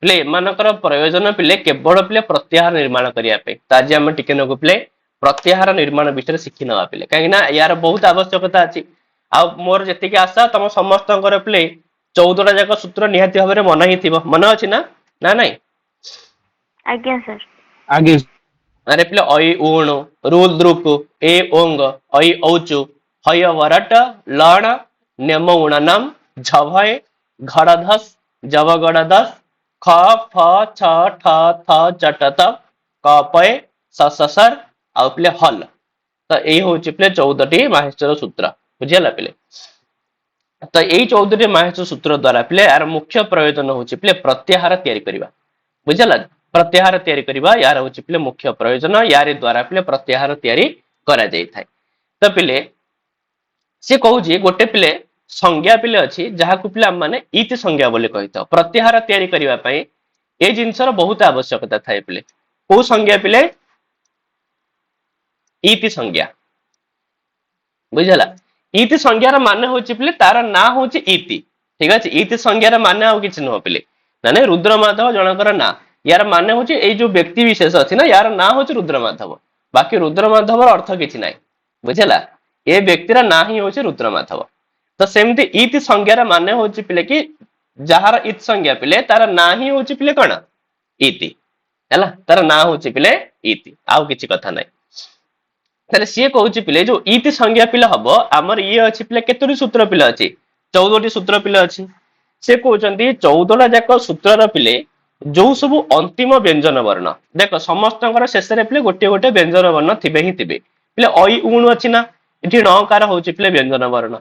ପିଲେ ଏମାନଙ୍କର ପ୍ରୟୋଜନ ପିଲେ କେବଳ ପିଲେ ପ୍ରତ୍ୟାହାର ନିର୍ମାଣ କରିବା ପାଇଁ। ତ ଆଜି ଆମେ ଟିକେ ନାକୁ ପିଲେ ପ୍ରତ୍ୟାହାର ନିର୍ମାଣ ବିଷୟରେ ଶିଖି ନେବା ପିଲେ, କାହିଁକି ନା ୟାର ବହୁତ ଆବଶ୍ୟକତା ଅଛି। ଆଉ ମୋର ଯେତିକି ଆଶା ତମ ସମସ୍ତଙ୍କର ପିଲେ 14ଟା ଯାକ ସୂତ୍ର ନିହାତି ଭାବରେ ମନେ ହିଁ ଥିବ, ମନେ ଅଛି ନା? ନା ନାଇଁ? ଆଜ୍ଞା ସାର୍। आगे अरे पिले ऐ ऊण रुल द्रुक ए ओंग ऐ औचु हय वरट लण नेम उणनम झभय घड़धस जवगड़दस ख फ छ ठ थ चटत कपय सससर आउ पिले हल। तो यही हूँ पिले 14टी माहेश्वर सूत्र, बुझीगला पिले? तो यही 14टी माहेश्वर सूत्र द्वारा पिले यार मुख्य प्रयोजन हूँ पिले प्रत्याहार तैयारी करबा, बुझीगला? प्रत्याहार तैयारी करबा यार हूँ पिले मुख्य प्रयोजन, यार द्वारा पिले प्रत्याहार तैयारी करा जाय थाए। तो पिले से कहूँ गोटे पिले संज्ञा पिले अच्छी जहाँ को पिले माने इति संज्ञा बोली कही था। प्रत्याहार तैयारी करबा पई ए जिनसर बहुत आवश्यकता थाए पिले। को संज्ञा पिले? इति संज्ञा, बुझला? इति संज्ञार माने होची पिले तार ना होची इति, ठीक अछि? इति संज्ञार माने आउ किछ न पिले, माने रुद्रमाधव जनकर ना, यार माने होची ए जो व्यक्ति विशेष अछि ना यार ना होची रुद्रमाधव, बाकी रुद्रमाधवर अर्थ किछ नाही, बुझला? ए व्यक्तिर ना ही होची रुद्रमाधव। तो सेमती इति संज्ञार माने होची पिले कि जहार इत संज्ञा पिले तार ना ही होची पिले कोन? इति, हैला? तार ना होची पिले इति, आउ किछ कथा नाही। ताले सी कहूची पिले जो इति संज्ञा पिले हबो हमर ये अछि पिले केतोरी सूत्र पिले अछि? 14टी सूत्र पिले अछि। से कहउचंती 14टा जाक सूत्रर पिले जो सब अंतिम व्यंजन वर्ण, देखो समस्तଙ୍କର शेषରେ पिले गोटे गोटे व्यंजन वर्ण थिबे ही थिबे। पिले ऐ ऊण अछि ना, एठी णकार होची पिले व्यंजन वर्ण,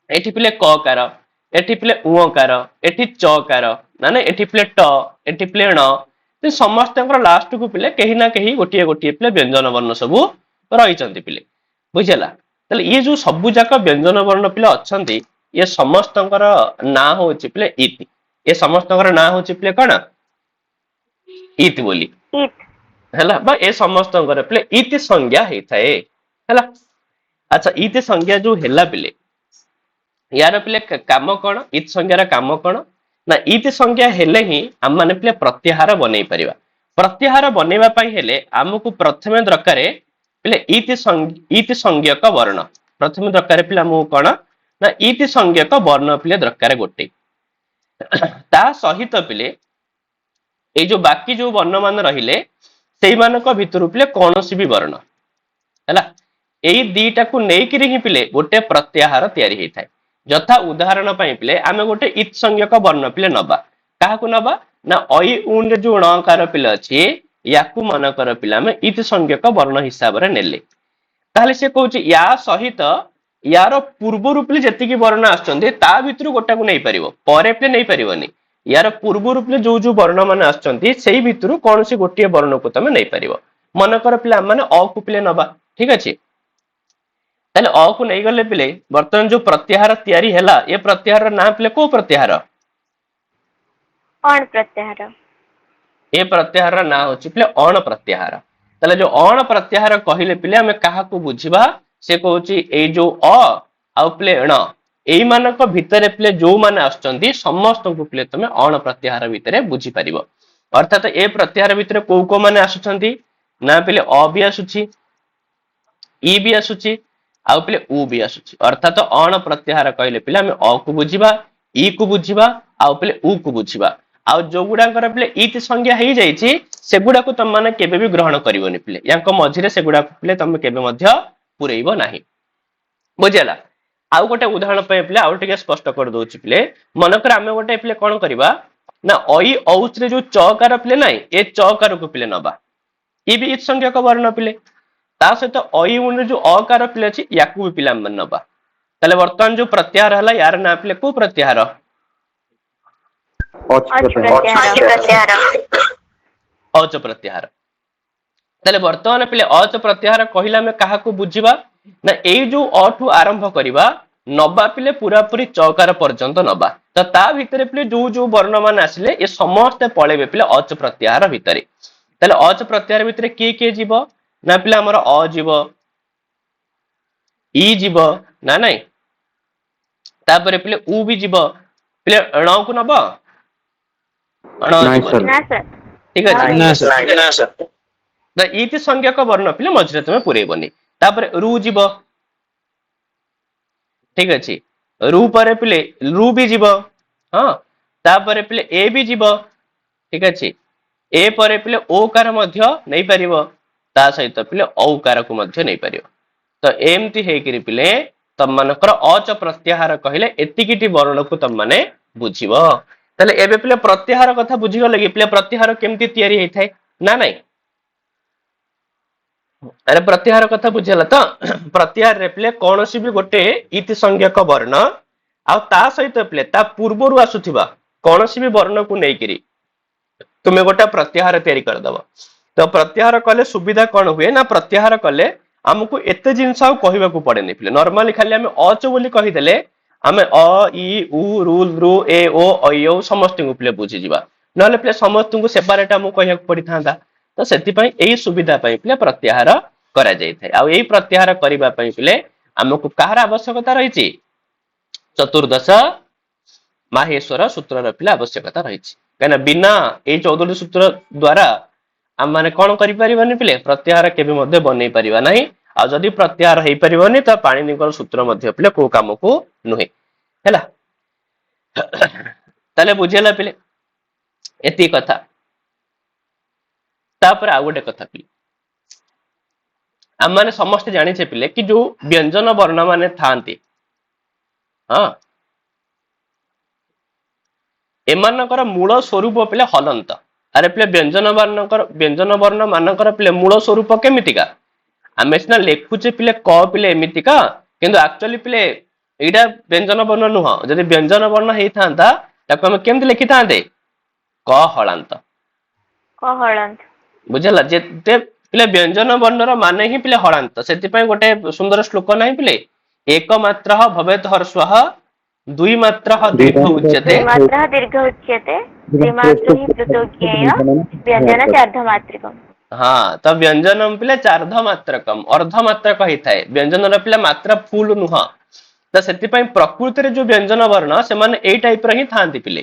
एठी पिले ककार, एठी पिले उकार, एठी चकार, ना एठी पिले ट, एठी पिले ण, तो समस्तଙ୍କର लास्ट को पिले कहीं ना कहीं गोटे गोटे पिले व्यंजन वर्ण सब रहिचंती पिले, बुझला? ताले ये जो सब जाक व्यंजन वर्ण पिले अछंती ये समस्तଙ୍କର ना होची पिले इति। ये समस्तଙ୍କର ना होची पिले कोन? इति बोली, इत हैला? बा ए समस्तଙ୍କର पिले इति संज्ञा हेई थाए, हैला? अच्छा, इति संज्ञा जो हेला पिले यार पिले काम कोन? इत संज्ञार काम कोन ना? इति संज्ञा हेले ही हम माने पिले प्रत्याहार बनै परिबा। प्रत्याहार बनेबा पई हेले हमकु प्रथमे दरकारे पिले इति संज्ञक वर्ण, प्रथमे दरकारे पिले हमकु कोन ना इति संज्ञक वर्ण पिले दरकारे गोटे। ता सहित पिले ए जो बाकी जो वर्ण मान रहिले सेई मानक भितरु पिले कोनोसी भी वर्ण, हैला? एई दीटा को नेकिरि ही पिले गोटे प्रत्याहार तैयारी हेई थाए। यथा उदाहरण पई पिले आमे गोटे इत संज्ञक वर्ण पिले नबा, काहाकू नबा ना ऐ ऊन रे जो णकार पिले अछि याकू मनकर पिले आमे इत संज्ञक वर्ण हिसाब रे नेले, ताहले से कहूची या सहित यार पूर्व रूपले जेतिकी वर्ण आछंती ता भितरु गोटा को नै परिबो, परे पिले नै परिबोनी। यार पूर्व रूपले जो जो वर्ण मान आछंती सेई भितरु कोनोसी गोटे वर्ण को तमे नै परिबो। मनकर पिले हम माने अ को पिले नबा, ठीक अछि? ताले अ को नै गले पिले वर्तमान जो प्रत्याहार तैयारी हैला ये प्रत्याहार ना पिले को प्रत्याहार? अण प्रत्याहार। ए प्रत्याहार ना होची पिले अण प्रत्याहार। ताले जो अण प्रत्याहार कहिले पिले हमें काहा को बुझिबा? से कहूची ए जो अ आउ पिले ण एई मानक भितरे पिले जो माने आछंती समस्त को पिले तमे अण प्रत्याहार भितरे बुझी परिबो। अर्थात ए प्रत्याहार भितरे को माने आछंती ना पिले अ भी आसुची, ई भी आसुची, आउ पिले उ भी आसुची। अर्थात अण प्रत्याहार कहिले पिले हमें अ को बुझिबा, ई को बुझिबा, आउ पिले उ को बुझिबा। आउ जो गुडाकर पिले इति संज्ञा हेई जाईची सेगुडा को तम माने केबे भी ग्रहण करिवोनी पिले, यांको मझिरे सेगुडा पिले तम केबे मध्य पुरैबो नाही, बुझिला? आउ गोटे उदाहरण पे पिले आउ टिके स्पष्ट कर दोची पिले, मनकर आमे गोटे पिले कोन करिबा ना ऐ औच रे जो चकार पिले नाही ए चकार को पिले नबा, ये भी इत संज्ञक वर्ण पिले ता सहित अई उन जो अकार पिले अछि याकू भी पिला मन नबा ताले वर्तमान जो प्रत्याहार हला यार ना पिले को प्रत्याहार ଅଚ प्रत्याहार अच प्रत्याहार ताले वर्तमान पिले अच प्रत्याहार कहिला में काहा को बुझिबा ना एई जो अ ठू आरंभ करिबा नबा पिले पूरा पूरी चौकार पर्यंत नबा तो ता भितरे पिले जो जो वर्ण मान आसिले ये समस्त पळेबे पिले अच प्रत्याहार भितरे ताले अच प्रत्याहार भितरे के जीव ना पिले हमर अ जीव ई जीव ना नाही तापरे पिले उ भी जीव पिले ण को नबा ण ନାଇଁ जीव सर ना सर ठीक है ना सर ना इति संज्ञक वर्ण पिले मझरे तुमे पुरेबनी तापरे रु जीव ठीक अछि रु परे पिले रु भी जीव हां तापरे पिले ए भी जीव ठीक अछि ए परे पिले ओकार मध्य नै परिबो ता सहित पिले औकार को मध्य नै परिबो तो एमती हेकरी पिले तम मानकर अच प्रत्याहार कहिले एतिकिटी वर्ण को तम माने बुझिबो तले एबे पिले प्रत्याहार कथा बुझि गले कि पिले प्रत्याहार केमती तयारी हेइ थाए ना नाही अरे प्रत्याहार कथा बुझिला तो प्रत्याहार रे पिले कोनोसी भी गोटे इति संज्ञक वर्ण आ ता सहित पिले ता पूर्वरु आसुथिबा कोनोसी भी वर्ण को नै करी तुमे गोटे प्रत्याहार तयारी कर दबो तो प्रत्याहार कले सुविधा कोन हुए ना प्रत्याहार कले हमको एते जिंस आ कहबा को पड़े नै पिले नॉर्मली खाली हमें अच बोली कहि देले हमें अ ई उ रु रू ए ओ अय समस्त को पिले बुझि जिबा नले पिले समस्त को सेपरेट हमको कहया पड़ी थांदा तो सेति पई एई सुविधा पई पिले प्रत्याहार करा जाय थाय आ एई प्रत्याहार करिबा पई पिले हमको कहार आवश्यकता रही छि चतुर्दश माहेश्वर सूत्र र पिले आवश्यकता रही छि कहना बिना ए 14 सूत्र द्वारा हम माने कोन करि परिबनी पिले प्रत्याहार केबे मध्ये बनै परिबा नाही आ जदि प्रत्याहार हेइ परिबनी त पाणिनिकर सूत्र मध्ये पिले को काम को नुहे हैला ताले बुझेला पिले एती कथा तापर आ गोटे कथा पिले हम माने समस्त जानि छे पिले कि जो व्यंजन वर्ण माने थांती हां एमानकर मूल स्वरूप पिले हलंत अरे पिले व्यंजन वर्ण मानकर पिले मूल स्वरूप केमितिका आमे सिना लेखुचे पिले क पिले एमितिका किंतु एक्चुअली पिले एडा व्यंजन वर्ण नुह जदि व्यंजन वर्ण हेइ थांता ताको हम केमति लिखि थांते क हलंत बुझला जेते पिले व्यंजन वर्ण र माने ही पिले हलंत सेति पय गोटे सुंदर श्लोक नाही पिले एक मात्रः भवेत् हर्षः दुई मात्रः दीर्घ उच्यते मात्रः दीर्घ उच्यते त्रिमात्रः हि पृथोज्ञेय व्यंजन चार्धमात्रिकम् हाँ तो व्यंजनम पिले चार्ध मात्रकम अर्ध मात्रक ही थाए व्यंजन र पिले मात्रा फुल नुह तो सेति पय प्रकृति रे जो व्यंजन वर्ण से माने एई टाइप रे ही थांती पिले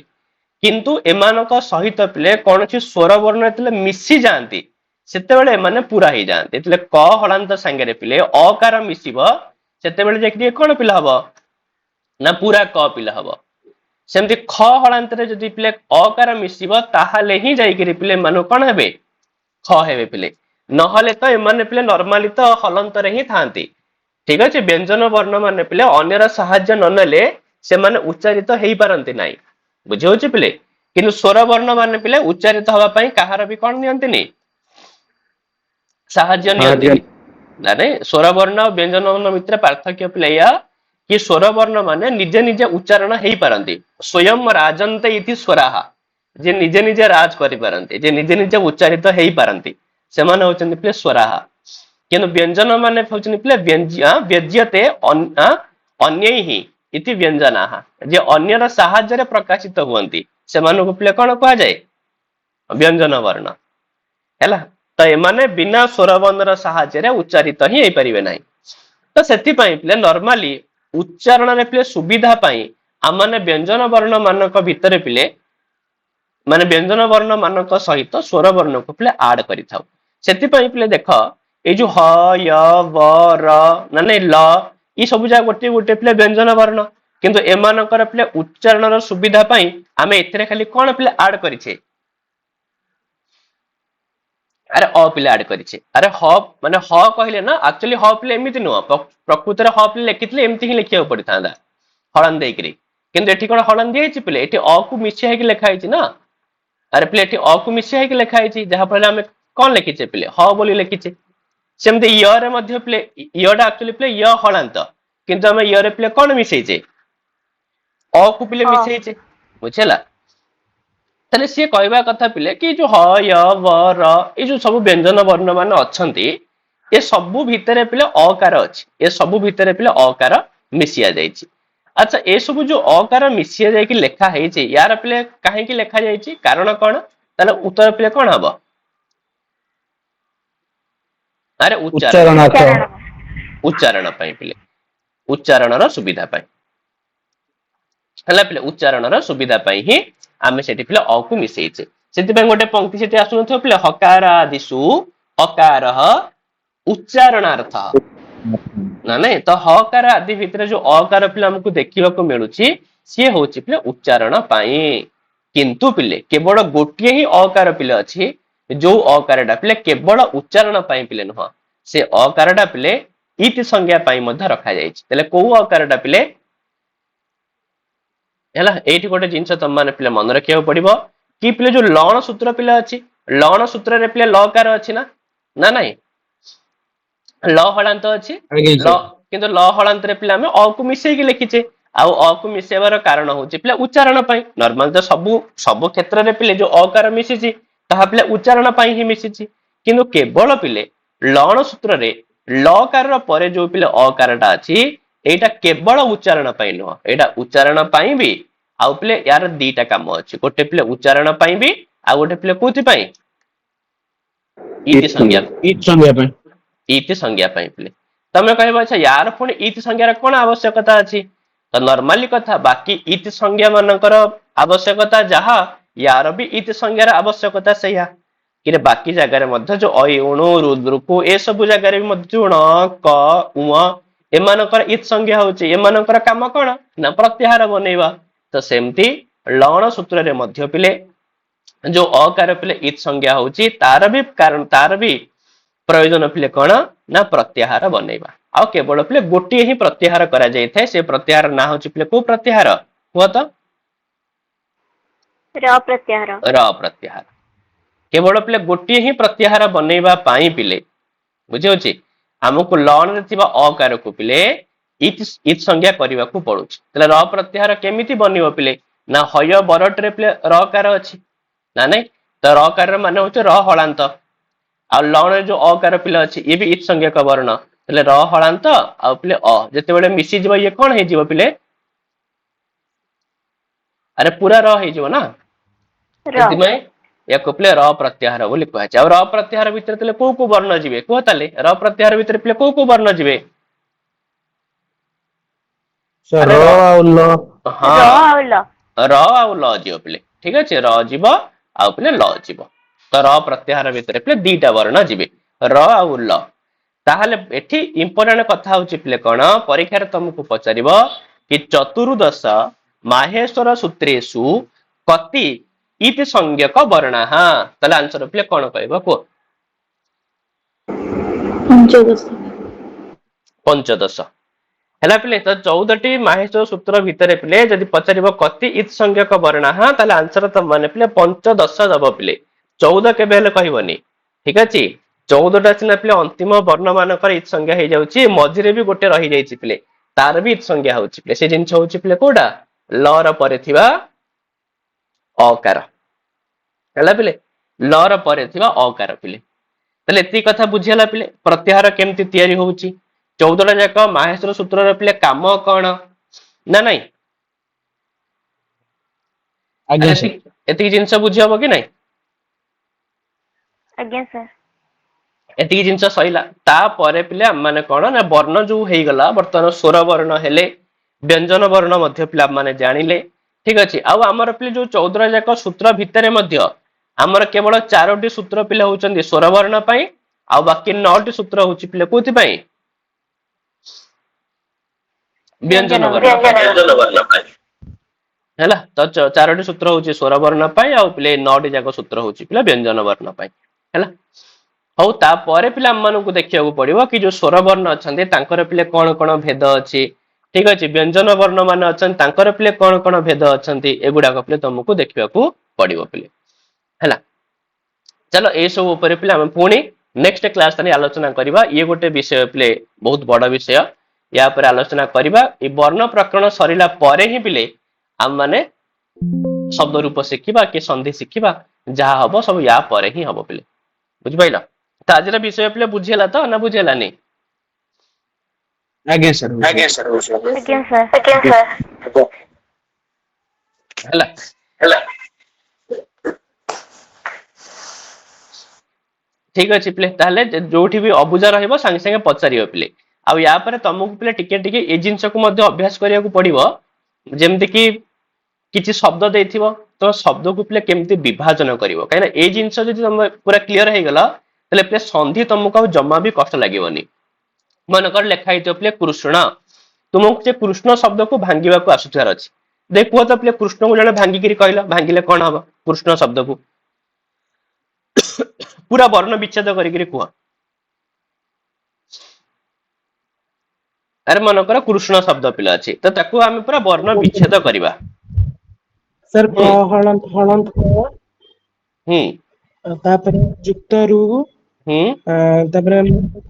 किंतु एमानक सहित पिले कोनछि स्वर वर्ण तिले मिसी जानती सेते बेले माने पूरा ही जानती तिले क हलांत संगे पिले अकार मिसिबो सेते बेले जेकि कोन पिला हबो ना पूरा क पिला हबो सेमति ख हलांत रे जदि पिले अकार मिसिबो ताहाले ही जाई पिले मानो कोन हेबे ख हेबे पिले नहले तो एमाने पिले नॉर्मली तो हलंत रे ही थांती ठीक अछि व्यंजन वर्ण माने पिले अन्यर सहाय्य न नेले से माने उच्चारित हेई पारंती नाही बुझे होछि पिले किनु स्वर वर्ण माने पिले उच्चारित हवा पई काहार भी कोन नियंतिनी सहाय्य नियंतिनी नाने स्वर वर्ण और व्यंजन वर्ण भितर पार्थक्य पिले या कि स्वर वर्ण माने निजे निजे उच्चारण हेई पारंती स्वयं राजन्ते इति स्वराः जे निजे निजे राज करि पारंती जे निजे निजे उच्चारित हेई पारंती से माने होचन पिले स्वराः किनु व्यंजन माने होचन पिले व्यज्यते अन्यैः इति व्यंजनाः जे अन्यर सहाय्य रे प्रकाशित हुवंती से मानको पिले कोन कहा जाय व्यंजन वर्ण हैला तो एमाने बिना स्वर वर्ण सहाय्य रे उच्चारित ही हेई परिबे नाही तो सेति पई पिले नॉर्मली उच्चारण रे पिले सुविधा पई आमाने व्यंजन वर्ण मानक भितरे पिले माने व्यंजन वर्ण मानक सहित स्वर वर्ण को पिले ऐड करि थाउ सेति पई पिले देखो ए जो ह य व र नाने ल ई सब जा गोटे गोटे पिले व्यंजन वर्ण किंतु एमानकर पिले उच्चारण र सुविधा पई आमे एथिरे खाली कोन पिले ऐड करिछे अरे अ पिले ऐड करिछे अरे ह माने ह कहिले ना एक्चुअली ह पिले एमिति नो प्रकृति रे ह पिले लिखितले एमिति ही लिखिया पड़ी थांदा हळन देइकरी किंतु एठी कोन हळन दियैछि पिले एठी अ को मिसिया हेकि लिखा हैछि ना अरे पिले एठी अ को मिसिया हेकि लिखा हैछि जहा फले हमें कौन लिखिचे पिले ह बोली लिखिचे सेमती य रे मध्य पिले यटा एक्चुअली पिले य हलांत किंतु हम य रे पिले कौन मिसेइचे अ को पिले अ। मिसेइचे बुझेला ताले सी कहवा कथा पिले कि जो ह य व र ए जो सब व्यंजन वर्ण मान अछंती ए सबु भितरे पिले अकार अछि ए सबु भितरे पिले अकार मिसिया जाइछि अच्छा ए सब जो अकार मिसिया जाय कि लेखा हेछि यार पिले काहे कि लेखा जाइछि कारण कोन ताले उत्तर पिले कोन हबो अरे उच्चारण उच्चारणार्थ उच्चारण उच्चारण पाई पिले उच्चारणर सुविधा पाई हला पिले उच्चारणर सुविधा पाई ही आमे सेठी पिले अ को मिसेइछे सेति पे गोटे पंक्ति सेठी आसु नथो पिले हकार आदिसु अकारः उच्चारणार्थ ना नहीं तो हकार आदि भितर जो अकार पिले हमको देखिबा को मिलुची सी होची पिले उच्चारण पाई किंतु पिले केवल गोटिए ही अकार पिले अछि जो अकारटा पिले केवल उच्चारण पाई पिले नह से अकारटा पिले इति संज्ञा पाई मध्य रखा जाइछि तले को अकारटा पिले हैला एठी गोटे जिंस तम माने पिले मन रखिया पड़िबो कि पिले जो लण सूत्र पिले अछि लण सूत्र रे पिले लकार अछि ना ना नहीं ल हलांत अछि आगे ल किंतु ल हलांत रे पिले हमें अ को मिसेई के लिखिचे आउ अ को मिसेबार कारण होची पिले उच्चारण पाई नॉर्मल तो सब क्षेत्र रे पिले जो अकार मिसिची ताहा पिले उच्चारण पाई ही मिसिची किंतु केवल पिले लण सूत्र रे लकार परे जो पिले अकारटा अछि एटा केवल उच्चारण पाई न एटा उच्चारण पाई भी आउ पिले यार दीटा काम अछि गोटे पिले उच्चारण पाई भी आ गोटे पिले कोथि पाई इति संज्ञा ईद संज्ञा पे इति संज्ञा पाई पिले तमे कहबो अच्छा यार पुणी इति संज्ञार कोन आवश्यकता अछि तो नॉर्मली कथा बाकी इति संज्ञा मानकर आवश्यकता जहा यार भी इति संज्ञार आवश्यकता सैया कि बाकी जगह मध्य जो अ उणु रुद्रकु ए सब जगह मध्य ण क उ एमानकर इत संज्ञा होची एमानकर काम कोन ना प्रत्याहार बनेबा तो सेमती लण सूत्र रे मध्य पिले जो अकार पिले इत संज्ञा होची तार भी कारण तार भी प्रयोजन पिले कोन ना प्रत्याहार बनेबा आ केवल पिले गोटी ही प्रत्याहार करा जाय थाए से प्रत्याहार ना होची पिले को प्रत्याहार हुआ तो र प्रत्याहार र प्रत्याहार केवल पिले गोटी ही प्रत्याहार बनेबा पाई पिले बुझे होची हमको लण रे थिबा अकार को पिले इत संज्ञा करबा को पड़ुची तले र प्रत्याहार केमिति बनिबो पिले ना हय बरट रे पिले र कार अछि ना नहीं तो र कार माने होचे र हलांत आ लण रे जो अकार पिले अछि ये भी इत संज्ञा का वर्ण तले र हलांत आ पिले अ जते बेले मिसी जिवो ये कोन हे जिवो पिले अरे पूरा र हे जिवो ना र जति में या को पिले र प्रत्याहार बोली कहै छै और र प्रत्याहार भीतर तले को वर्ण जिवे को ताले र प्रत्याहार भीतर पिले को वर्ण जिवे र और ल र हाँ ଆଉ ल र आउ ल जीव पिले ठीक अच्छे र जीव आउ पिले ल जीव तो र प्रत्याहार भितर पिले दीटा वर्ण जीवे र आउ ल ताहले एठी इंपोर्टेंट कथा होची पिले कोन परीक्षा रे तुमको पचारिबो कि चतुर्दश माहेश्वर सूत्रेषु कति इति संज्ञक वर्णाः ताले आंसर पिले कोन कहबो को पंचदश हैला पिले तो 14टी माहेश्वर सूत्र भितर पिले जदि पचारिबो कति इत संज्ञक वर्णाः ताले आंसर त माने पिले पंचदश दबो पिले 14 केबे हेले कहबोनी ठीक अछि 14टा सिना पिले अंतिम वर्ण मानकर इत संज्ञा हे जाउची मझिरे भी गोटे रही जाइची पिले तार भी इत संज्ञा होची पिले से जिंस होची पिले कोडा ल र परे थिबा अकार हैला पिले ल र परे थिबा अकार पिले तले एती कथा बुझियाला पिले प्रत्याहार केमति तयारी होउची 14टा जाक माहेश्वर सूत्र रे पिले काम कोन ना नहीं आगे से एती जिंस बुझी हबो कि नहीं आज्ञा सर एती जिंस सहिला ता परे पिले माने कोन ना वर्ण जो हेई गला वर्तमान स्वर वर्ण हेले व्यंजन वर्ण मध्य पिला माने जानिले ठीक अछि आ हमर पिले जो 14 जाक सूत्र भितरे मध्य हमर केवल 4टी सूत्र पिले होचंदी स्वर वर्ण पई आ बाकी 9टी सूत्र होची पिले कोथि पई व्यंजन वर्ण हैला तो 4टी सूत्र होची स्वर वर्ण पई आ पिले 9टी जाक सूत्र होची पिले व्यंजन वर्ण पई हैला हौ ता परे पिला मन को देखिया को पड़िबो कि जो स्वर वर्ण अछंदे तांकर पिले कोन कोन भेद अछि ठीक अछि व्यंजन वर्ण मान अछन तांकर पिले कोन कोन भेद अछंती एगुडा को पिले तुमको देखिया को पड़िबो पिले हैला चलो ए सब ऊपर पिले हम पुणी नेक्स्ट क्लास तनी आलोचना करबा ये गोटे विषय पिले बहुत बड़ विषय या पर आलोचना करबा ए वर्ण प्रकरण सरिला परे ही पिले हम माने शब्द रूप शिखिबा कि संधि शिखिबा जहा हबो सब या परे ही हबो पिले बुझ पाइला त आज विषय पिले बुझियला तो ना बुझियलानी आज्ञा सर ଆଜ୍ଞା ସାର୍ ହେଲା ठीक अच्छे पिले ताहले जोठी भी अबुझा रहइबो संगे संगे पचारियो पिले आ या पर तुमको पिले टिके टिके ए जिंस को मध्य अभ्यास करिया को पड़िबो जेमति कि किछि शब्द देथिबो तो शब्द को पिले केमति विभाजन करिवो काहे ना ए जिंस जदि तुम पूरा क्लियर हे गला तले पिले संधि तुमको जम्मा भी कष्ट लागिवनी मन कर लेखा हितो पिले कृष्ण तुमको जे कृष्ण शब्द को भांगिबा को आसुथार अछि देखो तो पिले कृष्ण को जने भांगी करी कहला भांगिले कोन हबो कृष्ण शब्द को पूरा वर्ण विच्छेद करी कुह अरे मन कर कृष्ण शब्द पिला अछि तो ताकू हम पूरा वर्ण विच्छेद करबा सर हलंत हलंत तापर युक्त रु तापर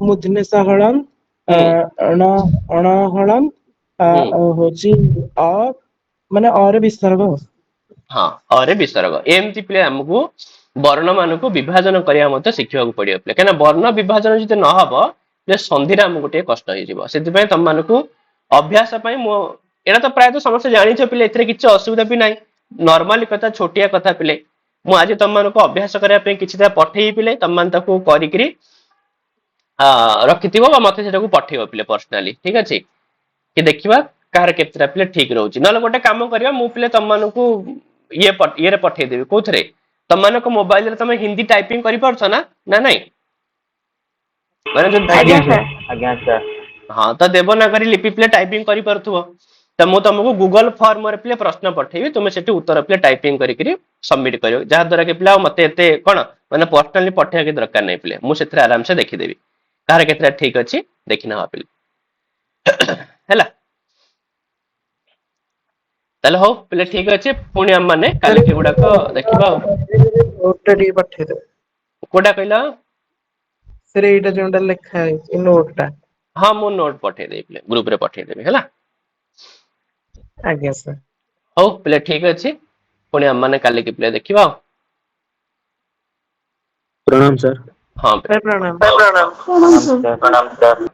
मुधने सहलंत अण अण हलंत होची अ माने और विसर्ग हाँ अरे विसर्ग एमती पिले हमको वर्ण मान को विभाजन करिया मते शिखिबा को पड़ियो पिले केना वर्ण विभाजन जते न हबो जे संधिरा हम गोटे कष्ट होई जिवो सेति पय तम मान को अभ्यास पय मो एना तो प्राय तो समस्त जानि छ पिले एथरे किछ असुविधा भी नाही नॉर्मली कथा छोटिया कथा पिले मु आज तम मान को अभ्यास करिया पय किछ ता पठेई पिले तम मान ताको करिकरी रखिथिबो बा मते सेटा को पठेइबो पिले पर्सनली ठीक अछि कि देखिबा कार केतरा पिले ठीक रहउची नले गोटे काम करिया मु पिले तम मान को ये रे पठेई देबी कोथरे तम मान को मोबाइल रे तमे हिंदी टाइपिंग करि परछ ना ना नहीं माने जो आज्ञा सर हां त देवनागरी लिपि पिले टाइपिंग करि परथुबो त मु तुमको गूगल फॉर्म रे पिले प्रश्न पठेबी तुमे सेठी उत्तर पिले टाइपिंग करिकरी सबमिट करियो जहा द्वारा के पिला मते एते कोन माने पर्सनली पठेया के दरकार नै पिले मु सेथरे आराम से देखि देबी कार केतरा ठीक अछि देखिना पिले हैला ताले हो पिले ठीक अछि पुणी हम माने काली के गुडा को देखिबा नोट डी पठे दे कोडा कहला सर एटा जोंडा लिखा है इ नोटटा हां मु नोट पठे देबी पिले ग्रुप रे पठे देबी हैला आज्ञा सर हो पिले ठीक अछि पुणी हम माने काली के पिले देखिबा प्रणाम सर हां प्रणाम प्रणाम सर प्रणाम सर प्रणाम सर